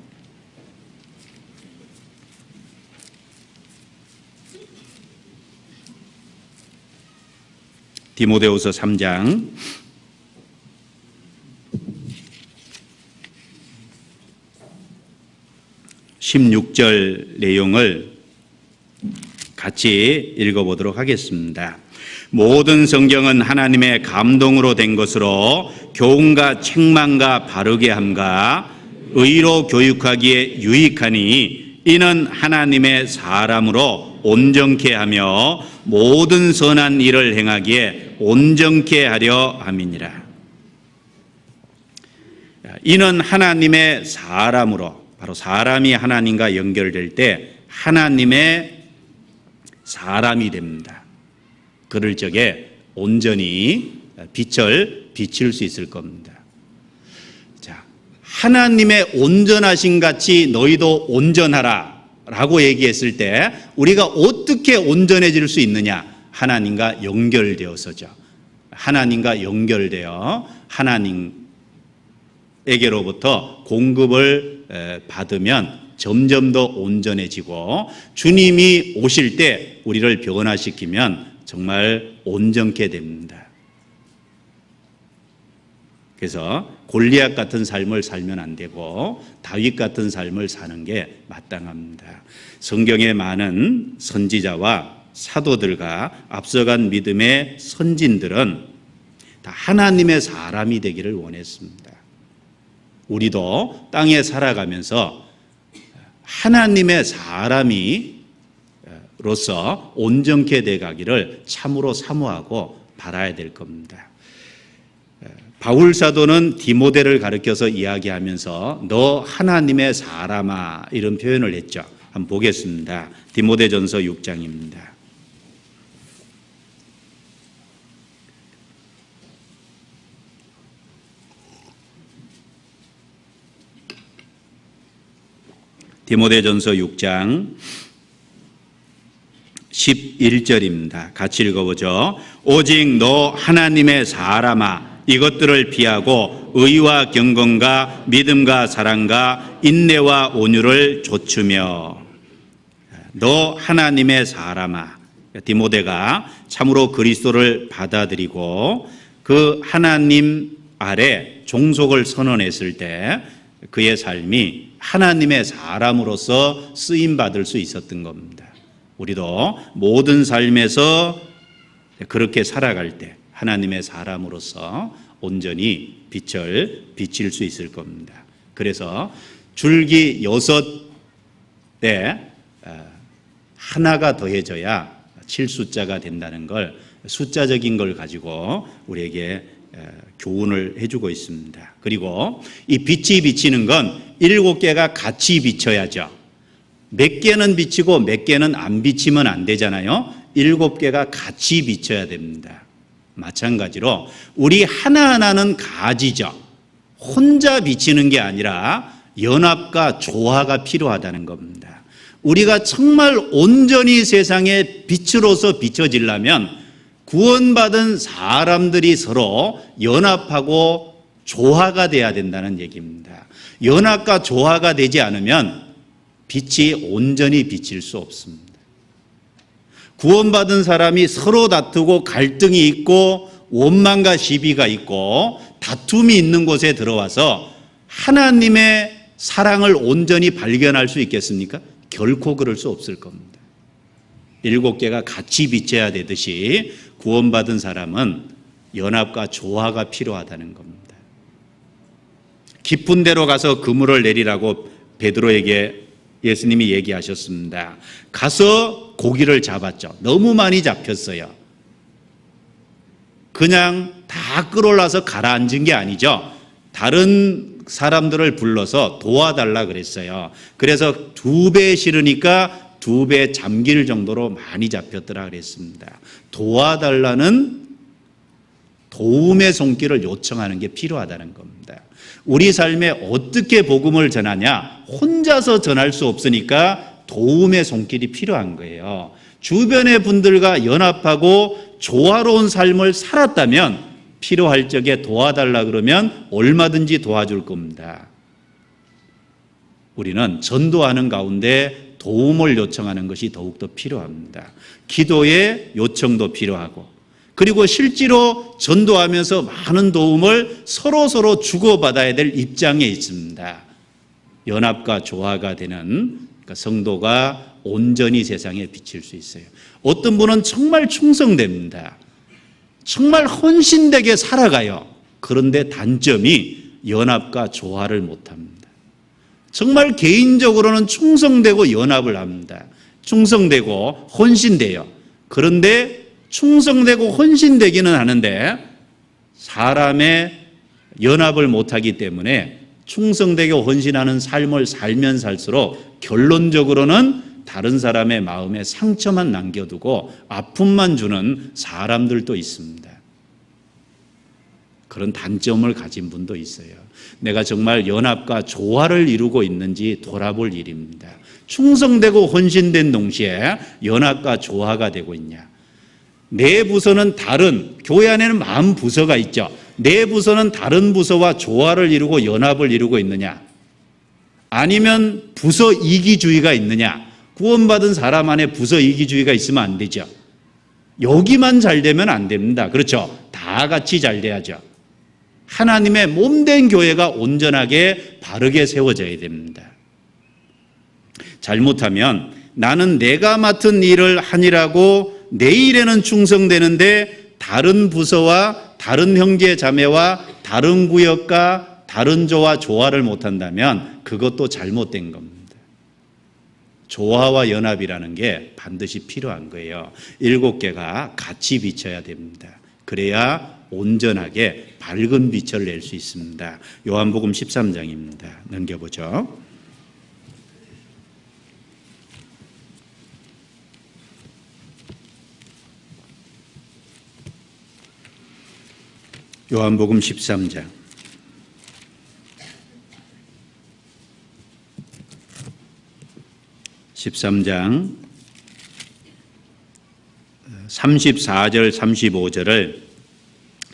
디모데후서 3장 16절 내용을 같이 읽어보도록 하겠습니다. 모든 성경은 하나님의 감동으로 된 것으로 교훈과 책망과 바르게 함과 의로 교육하기에 유익하니 이는 하나님의 사람으로 온전케 하며 모든 선한 일을 행하기에 온전케 하려 함이니라. 이는 하나님의 사람으로, 바로 사람이 하나님과 연결될 때 하나님의 사람이 됩니다. 그럴 적에 온전히 빛을 비칠 수 있을 겁니다. 자, 하나님의 온전하신 같이 너희도 온전하라 라고 얘기했을 때 우리가 어떻게 온전해질 수 있느냐? 하나님과 연결되어서죠. 하나님과 연결되어 하나님에게로부터 공급을 받으면 점점 더 온전해지고 주님이 오실 때 우리를 변화시키면 정말 온전케 됩니다. 그래서 골리앗 같은 삶을 살면 안 되고 다윗 같은 삶을 사는 게 마땅합니다. 성경의 많은 선지자와 사도들과 앞서간 믿음의 선진들은 다 하나님의 사람이 되기를 원했습니다. 우리도 땅에 살아가면서 하나님의 사람이로서 온전케 돼 가기를 참으로 사모하고 바라야 될 겁니다. 바울 사도는 디모데를 가리켜서 이야기하면서 너 하나님의 사람아 이런 표현을 했죠. 한번 보겠습니다. 디모데전서 6장입니다. 디모데전서 6장 11절입니다. 같이 읽어보죠. 오직 너 하나님의 사람아 이것들을 피하고 의와 경건과 믿음과 사랑과 인내와 온유를 좇으며. 너 하나님의 사람아, 디모데가 참으로 그리스도를 받아들이고 그 하나님 아래 종속을 선언했을 때 그의 삶이 하나님의 사람으로서 쓰임받을 수 있었던 겁니다. 우리도 모든 삶에서 그렇게 살아갈 때 하나님의 사람으로서 온전히 빛을 비칠 수 있을 겁니다. 그래서 줄기 6에 하나가 더해져야 7숫자가 된다는 걸 숫자적인 걸 가지고 우리에게 교훈을 해주고 있습니다. 그리고 이 빛이 비치는 건 7개가 같이 비쳐야죠. 몇 개는 비치고 몇 개는 안 비치면 안 되잖아요. 7개가 같이 비쳐야 됩니다. 마찬가지로 우리 하나하나는 가지죠. 혼자 비치는 게 아니라 연합과 조화가 필요하다는 겁니다. 우리가 정말 온전히 세상의 빛으로서 비춰지려면 구원받은 사람들이 서로 연합하고 조화가 돼야 된다는 얘기입니다. 연합과 조화가 되지 않으면 빛이 온전히 비칠 수 없습니다. 구원받은 사람이 서로 다투고 갈등이 있고 원망과 시비가 있고 다툼이 있는 곳에 들어와서 하나님의 사랑을 온전히 발견할 수 있겠습니까? 결코 그럴 수 없을 겁니다. 7개가 같이 비춰야 되듯이 구원받은 사람은 연합과 조화가 필요하다는 겁니다. 깊은 데로 가서 그물을 내리라고 베드로에게 예수님이 얘기하셨습니다. 가서 고기를 잡았죠. 너무 많이 잡혔어요. 그냥 다 끌어올라서 가라앉은 게 아니죠. 다른 사람들을 불러서 도와달라 그랬어요. 그래서 2배 실으니까 2배 잠길 정도로 많이 잡혔더라 그랬습니다. 도와달라는 도움의 손길을 요청하는 게 필요하다는 겁니다. 우리 삶에 어떻게 복음을 전하냐? 혼자서 전할 수 없으니까 도움의 손길이 필요한 거예요. 주변의 분들과 연합하고 조화로운 삶을 살았다면 필요할 적에 도와달라 그러면 얼마든지 도와줄 겁니다. 우리는 전도하는 가운데 도움을 요청하는 것이 더욱더 필요합니다. 기도의 요청도 필요하고, 그리고 실제로 전도하면서 많은 도움을 서로 주고받아야 될 입장에 있습니다. 연합과 조화가 되는 성도가 온전히 세상에 비칠 수 있어요. 어떤 분은 정말 충성됩니다. 정말 헌신되게 살아가요. 그런데 단점이 연합과 조화를 못합니다. 정말 개인적으로는 충성되고 연합을 합니다. 충성되고 헌신돼요. 그런데 충성되고 헌신되기는 하는데 사람의 연합을 못하기 때문에 충성되고 헌신하는 삶을 살면 살수록 결론적으로는 다른 사람의 마음에 상처만 남겨두고 아픔만 주는 사람들도 있습니다. 그런 단점을 가진 분도 있어요. 내가 정말 연합과 조화를 이루고 있는지 돌아볼 일입니다. 충성되고 헌신된 동시에 연합과 조화가 되고 있냐? 내 부서는 다른, 교회 안에는 많은 부서가 있죠. 내 부서는 다른 부서와 조화를 이루고 연합을 이루고 있느냐? 아니면 부서 이기주의가 있느냐? 구원받은 사람 안에 부서 이기주의가 있으면 안 되죠. 여기만 잘 되면 안 됩니다. 그렇죠? 다 같이 잘 돼야죠. 하나님의 몸된 교회가 온전하게 바르게 세워져야 됩니다. 잘못하면 나는 내가 맡은 일을 하니라고 내 일에는 충성되는데 다른 부서와 다른 형제 자매와 다른 구역과 다른 조와 조화를 못한다면 그것도 잘못된 겁니다. 조화와 연합이라는 게 반드시 필요한 거예요. 7개가 같이 비춰야 됩니다. 그래야 온전하게 밝은 빛을 낼 수 있습니다. 요한복음 13장입니다. 넘겨보죠. 요한복음 13장 34절 35절을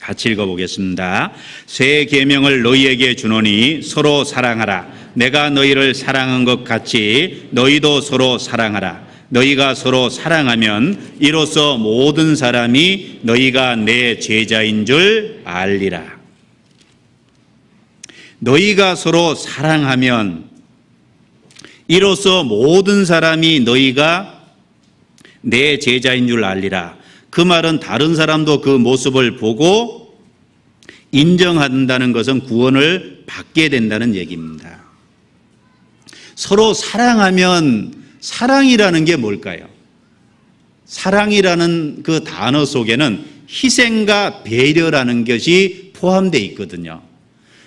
같이 읽어보겠습니다. 새 계명을 너희에게 주노니 서로 사랑하라. 내가 너희를 사랑한 것 같이 너희도 서로 사랑하라. 너희가 서로 사랑하면 이로써 모든 사람이 너희가 내 제자인 줄 알리라. 너희가 서로 사랑하면 이로써 모든 사람이 너희가 내 제자인 줄 알리라. 그 말은 다른 사람도 그 모습을 보고 인정한다는 것은 구원을 받게 된다는 얘기입니다. 서로 사랑하면 사랑이라는 게 뭘까요? 사랑이라는 그 단어 속에는 희생과 배려라는 것이 포함되어 있거든요.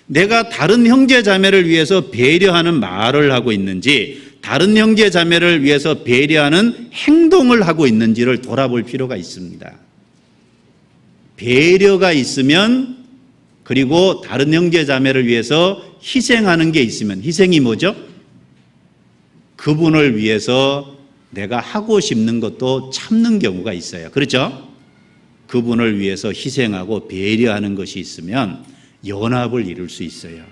내가 다른 형제 자매를 위해서 배려하는 말을 하고 있는지, 다른 형제 자매를 위해서 배려하는 행동을 하고 있는지를 돌아볼 필요가 있습니다. 배려가 있으면, 그리고 다른 형제 자매를 위해서 희생하는 게 있으면, 희생이 뭐죠? 그분을 위해서 내가 하고 싶는 것도 참는 경우가 있어요. 그렇죠? 그분을 위해서 희생하고 배려하는 것이 있으면 연합을 이룰 수 있어요.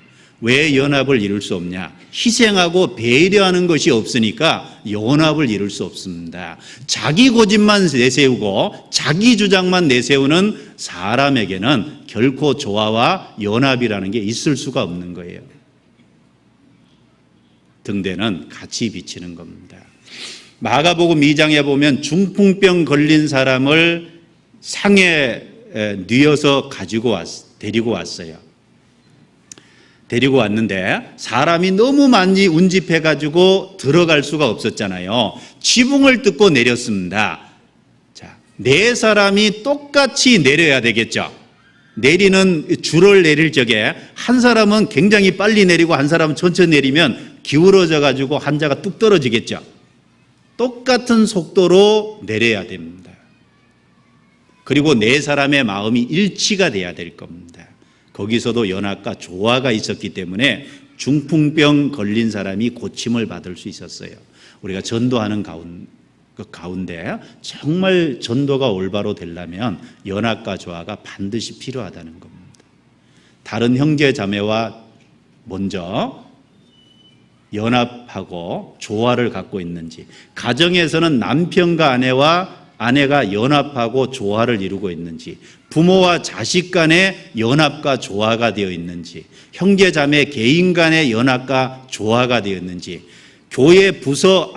왜 연합을 이룰 수 없냐? 희생하고 배려하는 것이 없으니까 연합을 이룰 수 없습니다. 자기 고집만 내세우고 자기 주장만 내세우는 사람에게는 결코 조화와 연합이라는 게 있을 수가 없는 거예요. 등대는 같이 비치는 겁니다. 마가복음 2장에 보면 중풍병 걸린 사람을 상에 뉘어서 데리고 왔어요. 데리고 왔는데 사람이 너무 많이 운집해가지고 들어갈 수가 없었잖아요. 지붕을 뜯고 내렸습니다. 자, 네 사람이 똑같이 내려야 되겠죠. 내리는 줄을 내릴 적에 한 사람은 굉장히 빨리 내리고 한 사람은 천천히 내리면 기울어져가지고 환자가 뚝 떨어지겠죠. 똑같은 속도로 내려야 됩니다. 그리고 네 사람의 마음이 일치가 돼야 될 겁니다. 거기서도 연합과 조화가 있었기 때문에 중풍병 걸린 사람이 고침을 받을 수 있었어요. 우리가 전도하는 가운데 정말 전도가 올바로 되려면 연합과 조화가 반드시 필요하다는 겁니다. 다른 형제 자매와 먼저 연합하고 조화를 갖고 있는지, 가정에서는 남편과 아내가 연합하고 조화를 이루고 있는지, 부모와 자식 간의 연합과 조화가 되어 있는지, 형제 자매 개인 간의 연합과 조화가 되어 있는지, 교회 부서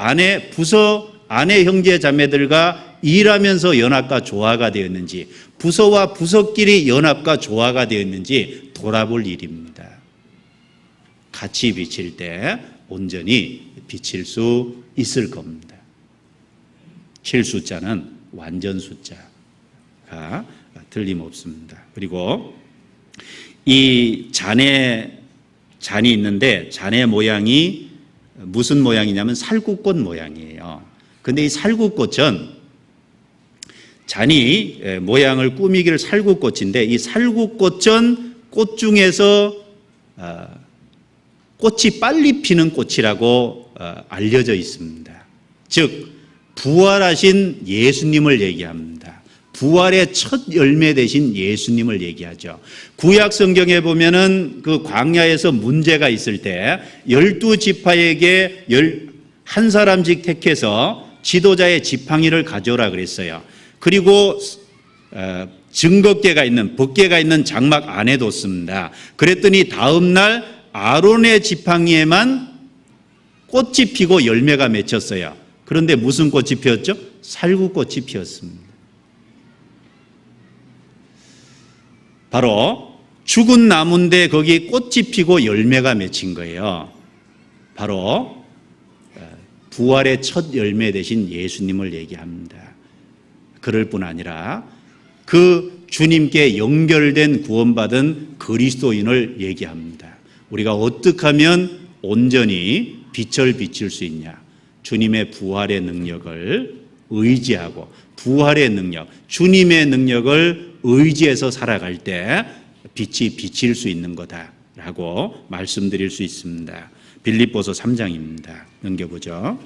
안에 형제 자매들과 일하면서 연합과 조화가 되어 있는지, 부서와 부서끼리 연합과 조화가 되어 있는지 돌아볼 일입니다. 같이 비칠 때 온전히 비칠 수 있을 겁니다. 7숫자는 완전 숫자가 틀림없습니다. 그리고 이 잔이 있는데 잔의 모양이 무슨 모양이냐면 살구꽃 모양이에요. 근데 이 살구꽃은 잔이 모양을 꾸미기를 살구꽃인데, 이 살구꽃은 꽃 중에서 꽃이 빨리 피는 꽃이라고 알려져 있습니다. 즉 부활하신 예수님을 얘기합니다. 부활의 첫 열매 되신 예수님을 얘기하죠. 구약 성경에 보면은 그 광야에서 문제가 있을 때 12지파에게 한 사람씩 택해서 지도자의 지팡이를 가져오라 그랬어요. 그리고 벗개가 있는 장막 안에 뒀습니다. 그랬더니 다음 날 아론의 지팡이에만 꽃이 피고 열매가 맺혔어요. 그런데 무슨 꽃이 피었죠? 살구꽃이 피었습니다. 바로 죽은 나무인데 거기 꽃이 피고 열매가 맺힌 거예요. 바로 부활의 첫 열매 되신 예수님을 얘기합니다. 그럴 뿐 아니라 그 주님께 연결된 구원받은 그리스도인을 얘기합니다. 우리가 어떻게 하면 온전히 빛을 비칠 수 있냐? 주님의 부활의 능력을 의지하고, 부활의 능력, 주님의 능력을 의지해서 살아갈 때 빛이 비칠 수 있는 거다라고 말씀드릴 수 있습니다. 빌립보서 3장입니다. 넘겨보죠.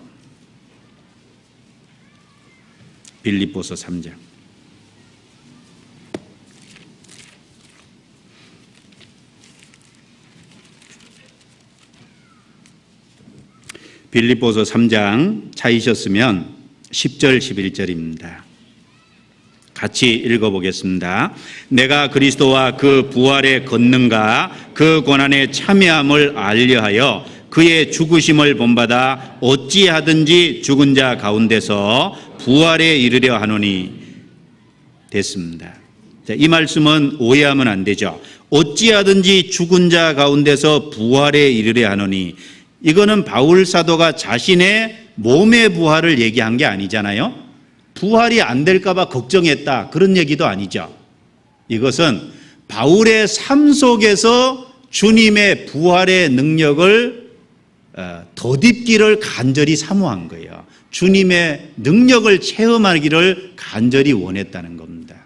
빌립보서 3장. 빌립보서 3장 찾으셨으면 10절 11절입니다. 같이 읽어보겠습니다. 내가 그리스도와 그 부활의 권능과 그 고난의 참여함을 알려하여 그의 죽으심을 본받아 어찌하든지 죽은 자 가운데서 부활에 이르려 하노니 됐습니다. 자, 이 말씀은 오해하면 안 되죠. 어찌하든지 죽은 자 가운데서 부활에 이르려 하노니, 이거는 바울 사도가 자신의 몸의 부활을 얘기한 게 아니잖아요. 부활이 안 될까 봐 걱정했다, 그런 얘기도 아니죠. 이것은 바울의 삶 속에서 주님의 부활의 능력을 덧입기를 간절히 사모한 거예요. 주님의 능력을 체험하기를 간절히 원했다는 겁니다.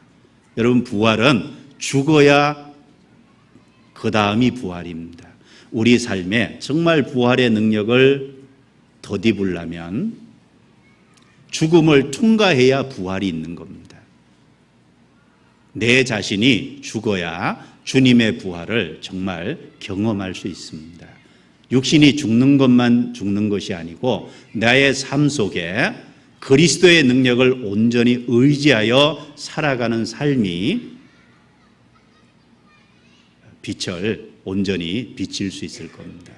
여러분, 부활은 죽어야 그 다음이 부활입니다. 우리 삶에 정말 부활의 능력을 덧입으려면 죽음을 통과해야 부활이 있는 겁니다. 내 자신이 죽어야 주님의 부활을 정말 경험할 수 있습니다. 육신이 죽는 것만 죽는 것이 아니고 나의 삶 속에 그리스도의 능력을 온전히 의지하여 살아가는 삶이 빛을 온전히 비칠 수 있을 겁니다.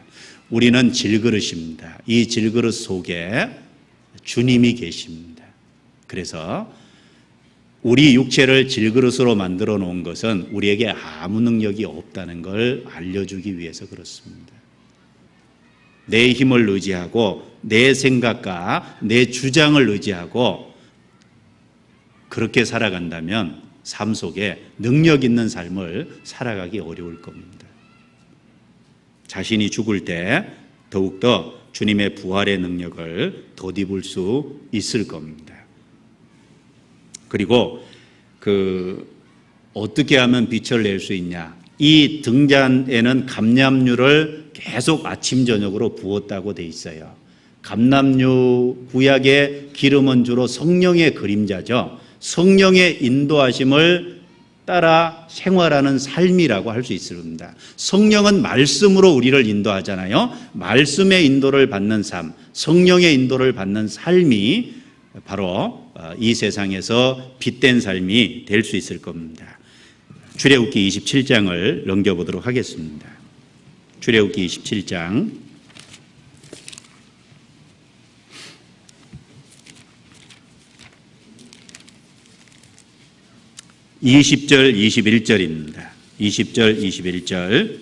우리는 질그릇입니다. 이 질그릇 속에 주님이 계십니다. 그래서 우리 육체를 질그릇으로 만들어 놓은 것은 우리에게 아무 능력이 없다는 걸 알려주기 위해서 그렇습니다. 내 힘을 의지하고 내 생각과 내 주장을 의지하고 그렇게 살아간다면 삶 속에 능력 있는 삶을 살아가기 어려울 겁니다. 자신이 죽을 때 더욱더 주님의 부활의 능력을 덧입을 수 있을 겁니다. 그리고 어떻게 하면 빛을 낼 수 있냐? 이 등잔에는 감람유를 계속 아침 저녁으로 부었다고 돼 있어요. 감람유 구약의 기름은 주로 성령의 그림자죠. 성령의 인도하심을 따라 생활하는 삶이라고 할 수 있습니다. 성령은 말씀으로 우리를 인도하잖아요. 말씀의 인도를 받는 삶, 성령의 인도를 받는 삶이 바로 이 세상에서 빛된 삶이 될 수 있을 겁니다. 출애굽기 27장을 넘겨보도록 하겠습니다. 출애굽기 27장 20절 21절입니다. 20절 21절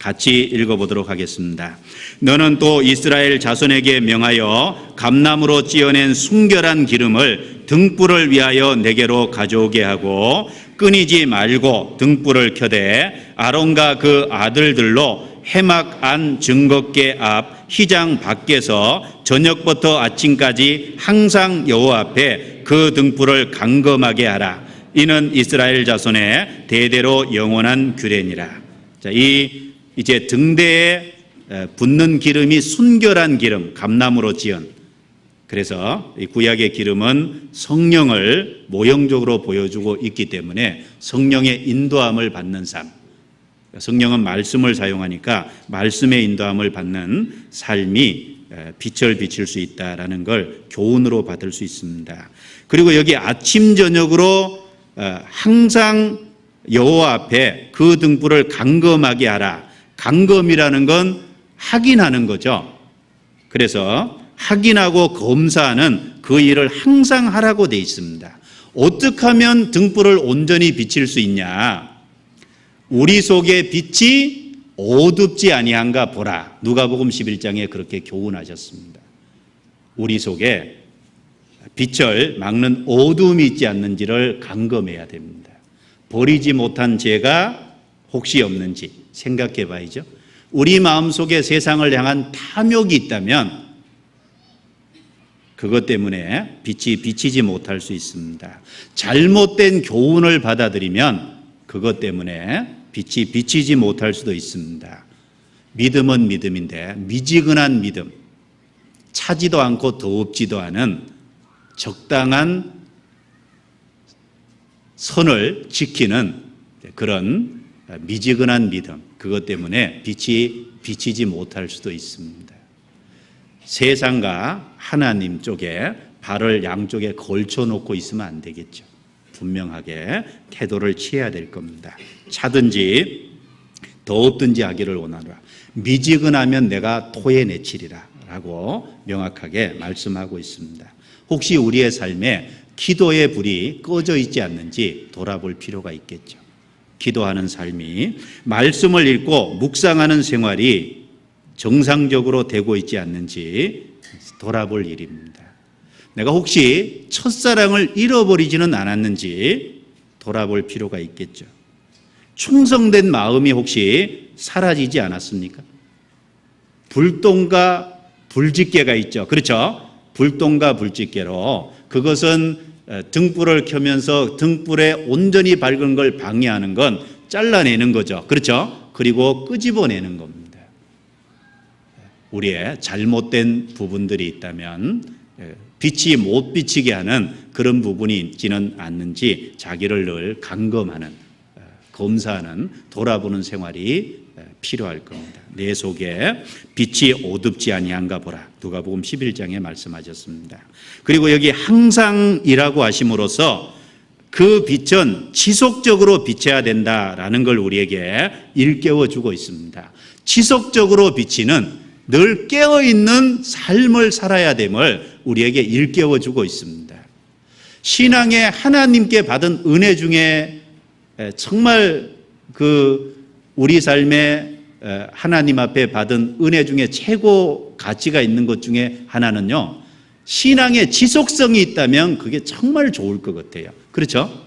같이 읽어보도록 하겠습니다. 너는 또 이스라엘 자손에게 명하여 감람으로 찌어낸 순결한 기름을 등불을 위하여 내게로 가져오게 하고 끊이지 말고 등불을 켜되 아론과 그 아들들로 해막 안 증거궤 앞 휘장 밖에서 저녁부터 아침까지 항상 여호와 앞에 그 등불을 감금하게 하라. 이는 이스라엘 자손의 대대로 영원한 규례니라. 자, 이제 등대에 붓는 기름이 순결한 기름, 감람으로 지은. 그래서 이 구약의 기름은 성령을 모형적으로 보여주고 있기 때문에 성령의 인도함을 받는 삶. 성령은 말씀을 사용하니까 말씀의 인도함을 받는 삶이 빛을 비칠 수 있다라는 걸 교훈으로 받을 수 있습니다. 그리고 여기 아침 저녁으로 항상 여호와 앞에 그 등불을 감금하게 하라. 감금이라는 건 확인하는 거죠. 그래서 확인하고 검사하는 그 일을 항상 하라고 돼 있습니다. 어떻게 하면 등불을 온전히 비칠 수 있냐? 우리 속에 빛이 어둡지 아니한가 보라. 누가복음 11장에 그렇게 교훈하셨습니다. 우리 속에 빛을 막는 어둠이 있지 않는지를 감금해야 됩니다. 버리지 못한 죄가 혹시 없는지 생각해 봐야죠. 우리 마음속에 세상을 향한 탐욕이 있다면 그것 때문에 빛이 비치지 못할 수 있습니다. 잘못된 교훈을 받아들이면 그것 때문에 빛이 비치지 못할 수도 있습니다. 믿음은 믿음인데 미지근한 믿음, 차지도 않고 더웁지도 않은 적당한 선을 지키는 그런 미지근한 믿음, 그것 때문에 빛이 비치지 못할 수도 있습니다. 세상과 하나님 쪽에 발을 양쪽에 걸쳐놓고 있으면 안 되겠죠. 분명하게 태도를 취해야 될 겁니다. 차든지 더웠든지 하기를 원하노라. 미지근하면 내가 토에 내치리라 라고 명확하게 말씀하고 있습니다. 혹시 우리의 삶에 기도의 불이 꺼져 있지 않는지 돌아볼 필요가 있겠죠. 기도하는 삶이, 말씀을 읽고 묵상하는 생활이 정상적으로 되고 있지 않는지 돌아볼 일입니다. 내가 혹시 첫사랑을 잃어버리지는 않았는지 돌아볼 필요가 있겠죠. 충성된 마음이 혹시 사라지지 않았습니까? 불똥과 불집게가 있죠. 그렇죠? 불똥과 불집게로 그것은 등불을 켜면서 등불에 온전히 밝은 걸 방해하는 건 잘라내는 거죠. 그렇죠? 그리고 끄집어내는 겁니다. 우리의 잘못된 부분들이 있다면 빛이 못 비치게 하는 그런 부분이 있지는 않는지 자기를 늘 감금하는, 검사하는, 돌아보는 생활이 필요할 겁니다. 내 속에 빛이 어둡지 아니한가 보라. 누가복음 11장에 말씀하셨습니다. 그리고 여기 항상이라고 하심으로써 그 빛은 지속적으로 비쳐야 된다라는 걸 우리에게 일깨워 주고 있습니다. 지속적으로 비치는 늘 깨어있는 삶을 살아야 됨을 우리에게 일깨워주고 있습니다. 신앙에 하나님께 받은 은혜 중에 정말 우리 삶에 하나님 앞에 받은 은혜 중에 최고 가치가 있는 것 중에 하나는요, 신앙의 지속성이 있다면 그게 정말 좋을 것 같아요. 그렇죠?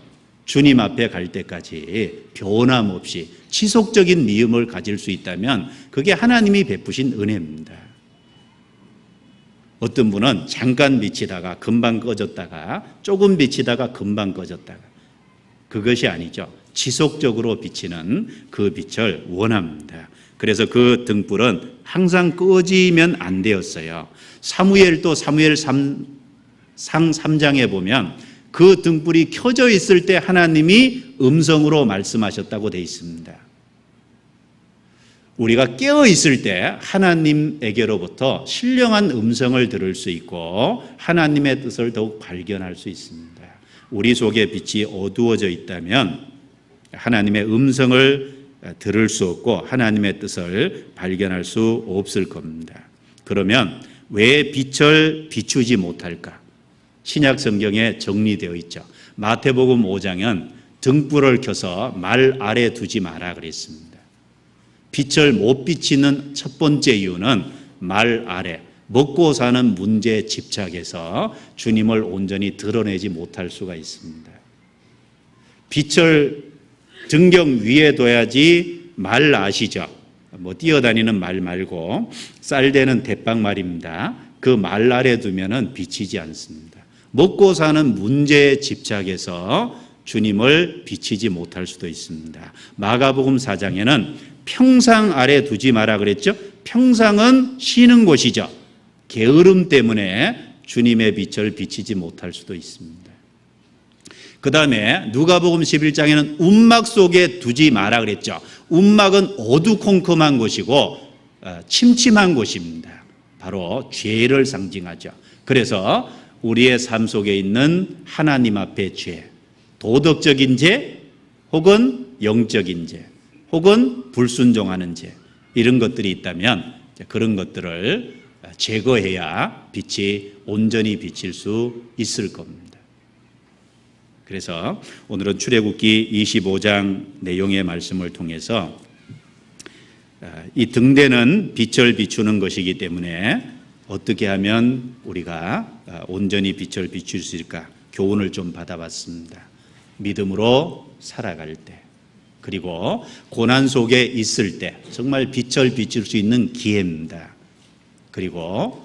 주님 앞에 갈 때까지 변함없이 지속적인 믿음을 가질 수 있다면 그게 하나님이 베푸신 은혜입니다. 어떤 분은 잠깐 비치다가 금방 꺼졌다가 조금 비치다가 금방 꺼졌다가, 그것이 아니죠. 지속적으로 비치는 그 빛을 원합니다. 그래서 그 등불은 항상 꺼지면 안 되었어요. 사무엘도 사무엘상 3장에 보면 그 등불이 켜져 있을 때 하나님이 음성으로 말씀하셨다고 되어 있습니다. 우리가 깨어 있을 때 하나님에게로부터 신령한 음성을 들을 수 있고 하나님의 뜻을 더욱 발견할 수 있습니다. 우리 속에 빛이 어두워져 있다면 하나님의 음성을 들을 수 없고 하나님의 뜻을 발견할 수 없을 겁니다. 그러면 왜 빛을 비추지 못할까? 신약 성경에 정리되어 있죠. 마태복음 5장은 등불을 켜서 말 아래 두지 마라 그랬습니다. 빛을 못 비치는 첫 번째 이유는 말 아래, 먹고 사는 문제에 집착해서 주님을 온전히 드러내지 못할 수가 있습니다. 빛을 등경 위에 둬야지 말 아시죠? 뛰어다니는 말 말고 쌀되는 대빵 말입니다. 그 말 아래 두면은 비치지 않습니다. 먹고 사는 문제에 집착해서 주님을 비치지 못할 수도 있습니다. 마가복음 4장에는 평상 아래 두지 마라 그랬죠? 평상은 쉬는 곳이죠. 게으름 때문에 주님의 빛을 비치지 못할 수도 있습니다. 그 다음에 누가복음 11장에는 움막 속에 두지 마라 그랬죠. 움막은 어두컴컴한 곳이고 침침한 곳입니다. 바로 죄를 상징하죠. 그래서 우리의 삶 속에 있는 하나님 앞의 죄, 도덕적인 죄 혹은 영적인 죄 혹은 불순종하는 죄, 이런 것들이 있다면 그런 것들을 제거해야 빛이 온전히 비칠 수 있을 겁니다. 그래서 오늘은 출애굽기 25장 내용의 말씀을 통해서 이 등대는 빛을 비추는 것이기 때문에 어떻게 하면 우리가 온전히 빛을 비출 수 있을까 교훈을 좀 받아봤습니다. 믿음으로 살아갈 때, 그리고 고난 속에 있을 때 정말 빛을 비출 수 있는 기회입니다. 그리고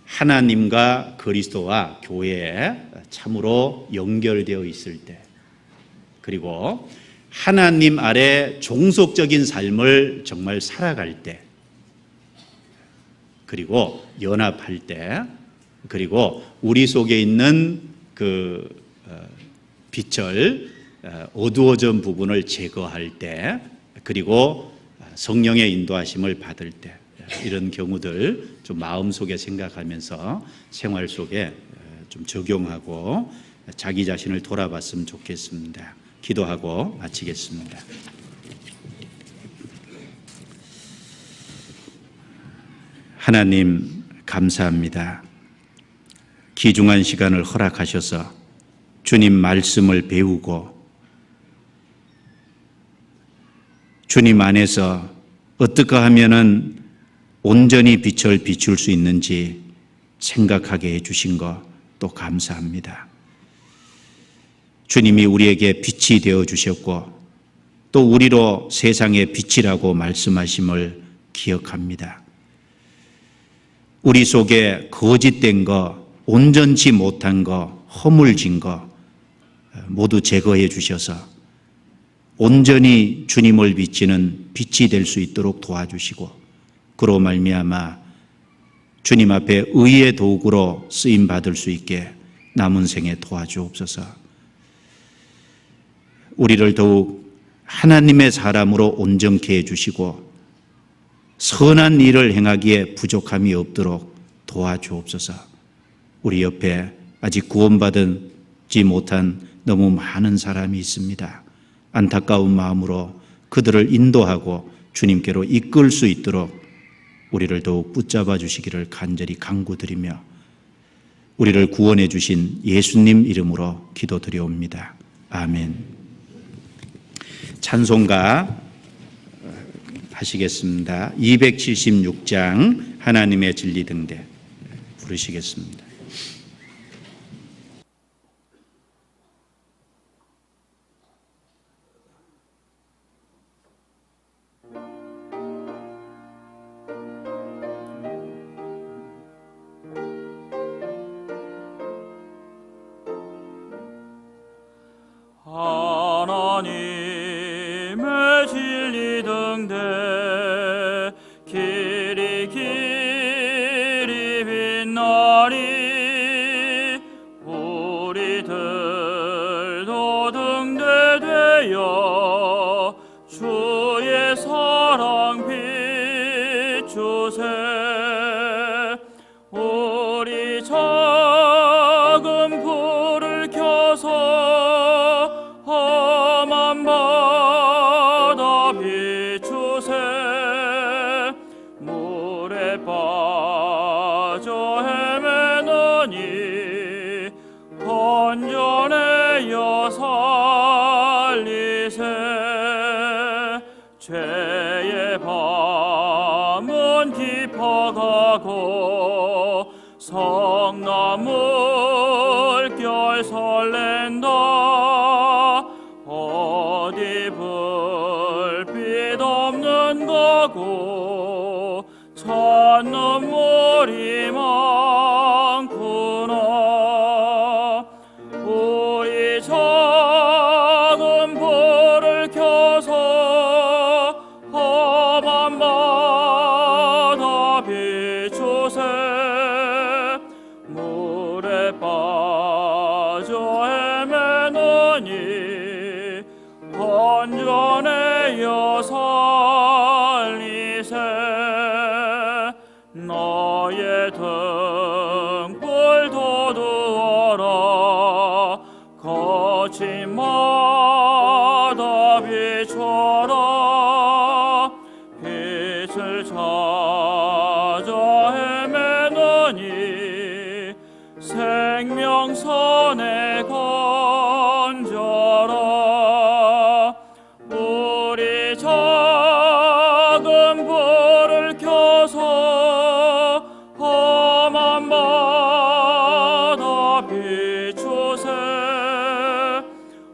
하나님과 그리스도와 교회에 참으로 연결되어 있을 때, 그리고 하나님 아래 종속적인 삶을 정말 살아갈 때, 그리고 연합할 때, 그리고 우리 속에 있는 그 빛을 어두워진 부분을 제거할 때, 그리고 성령의 인도하심을 받을 때, 이런 경우들 좀 마음속에 생각하면서 생활 속에 좀 적용하고 자기 자신을 돌아봤으면 좋겠습니다. 기도하고 마치겠습니다. 하나님 감사합니다. 귀중한 시간을 허락하셔서 주님 말씀을 배우고 주님 안에서 어떻게 하면은 온전히 빛을 비출 수 있는지 생각하게 해주신 것 또 감사합니다. 주님이 우리에게 빛이 되어 주셨고 또 우리로 세상의 빛이라고 말씀하심을 기억합니다. 우리 속에 거짓된 거, 온전치 못한 거, 허물진 거 모두 제거해 주셔서 온전히 주님을 비치는 빛이 될 수 있도록 도와주시고, 그로 말미암아 주님 앞에 의의 도구로 쓰임 받을 수 있게 남은 생에 도와주옵소서. 우리를 더욱 하나님의 사람으로 온전케 해주시고 선한 일을 행하기에 부족함이 없도록 도와주옵소서. 우리 옆에 아직 구원받지 못한 너무 많은 사람이 있습니다. 안타까운 마음으로 그들을 인도하고 주님께로 이끌 수 있도록 우리를 더욱 붙잡아 주시기를 간절히 간구드리며 우리를 구원해 주신 예수님 이름으로 기도드려옵니다. 아멘. 찬송가 하시겠습니다. 276장 하나님의 진리 등대 부르시겠습니다. 하나님의 진리 등대 길이 빛나리 우리들도 등대되어 주의 사랑 비추세 우리 작은 불을 켜서 험한 바다 비추세 물에 빠져 헤매느니 건져내어 살리세 죄의 밤은 깊어가고 성나물결 설렌다 어디 불빛 없는 거고 찬 눈물이 많구나 우리 작은 불을 켜서 험한 바다 비추세 물에 빠져 헤매느니 건져내어 살리세 너의 등불 돋우어라 거친 바다 비춰라 빛을 찾아 헤매느니 생명선에 건져라 우리 작은 불을 켜서 험한 바다 비추세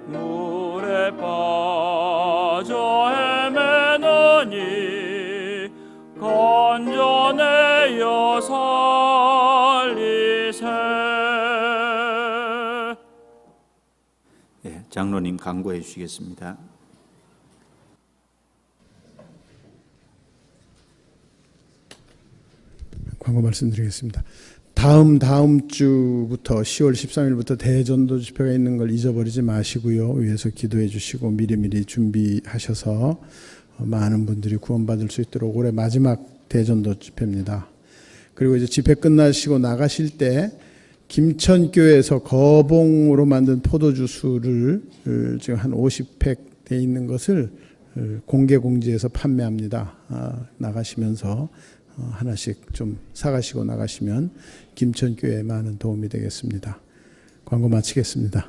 물에 빠져 헤매느니 건져내어 살리세. 네, 장로님 강구해 주시겠습니다. 광고 말씀드리겠습니다. 다음 주부터 10월 13일부터 대전도 집회가 있는 걸 잊어버리지 마시고요. 위에서 기도해 주시고 미리미리 준비하셔서 많은 분들이 구원받을 수 있도록 올해 마지막 대전도 집회입니다. 그리고 이제 집회 끝나시고 나가실 때 김천교회에서 거봉으로 만든 포도주스를 지금 한 50팩 돼 있는 것을 공개 공지해서 판매합니다. 나가시면서 하나씩 좀 사가시고 나가시면 김천교회에 많은 도움이 되겠습니다. 광고 마치겠습니다.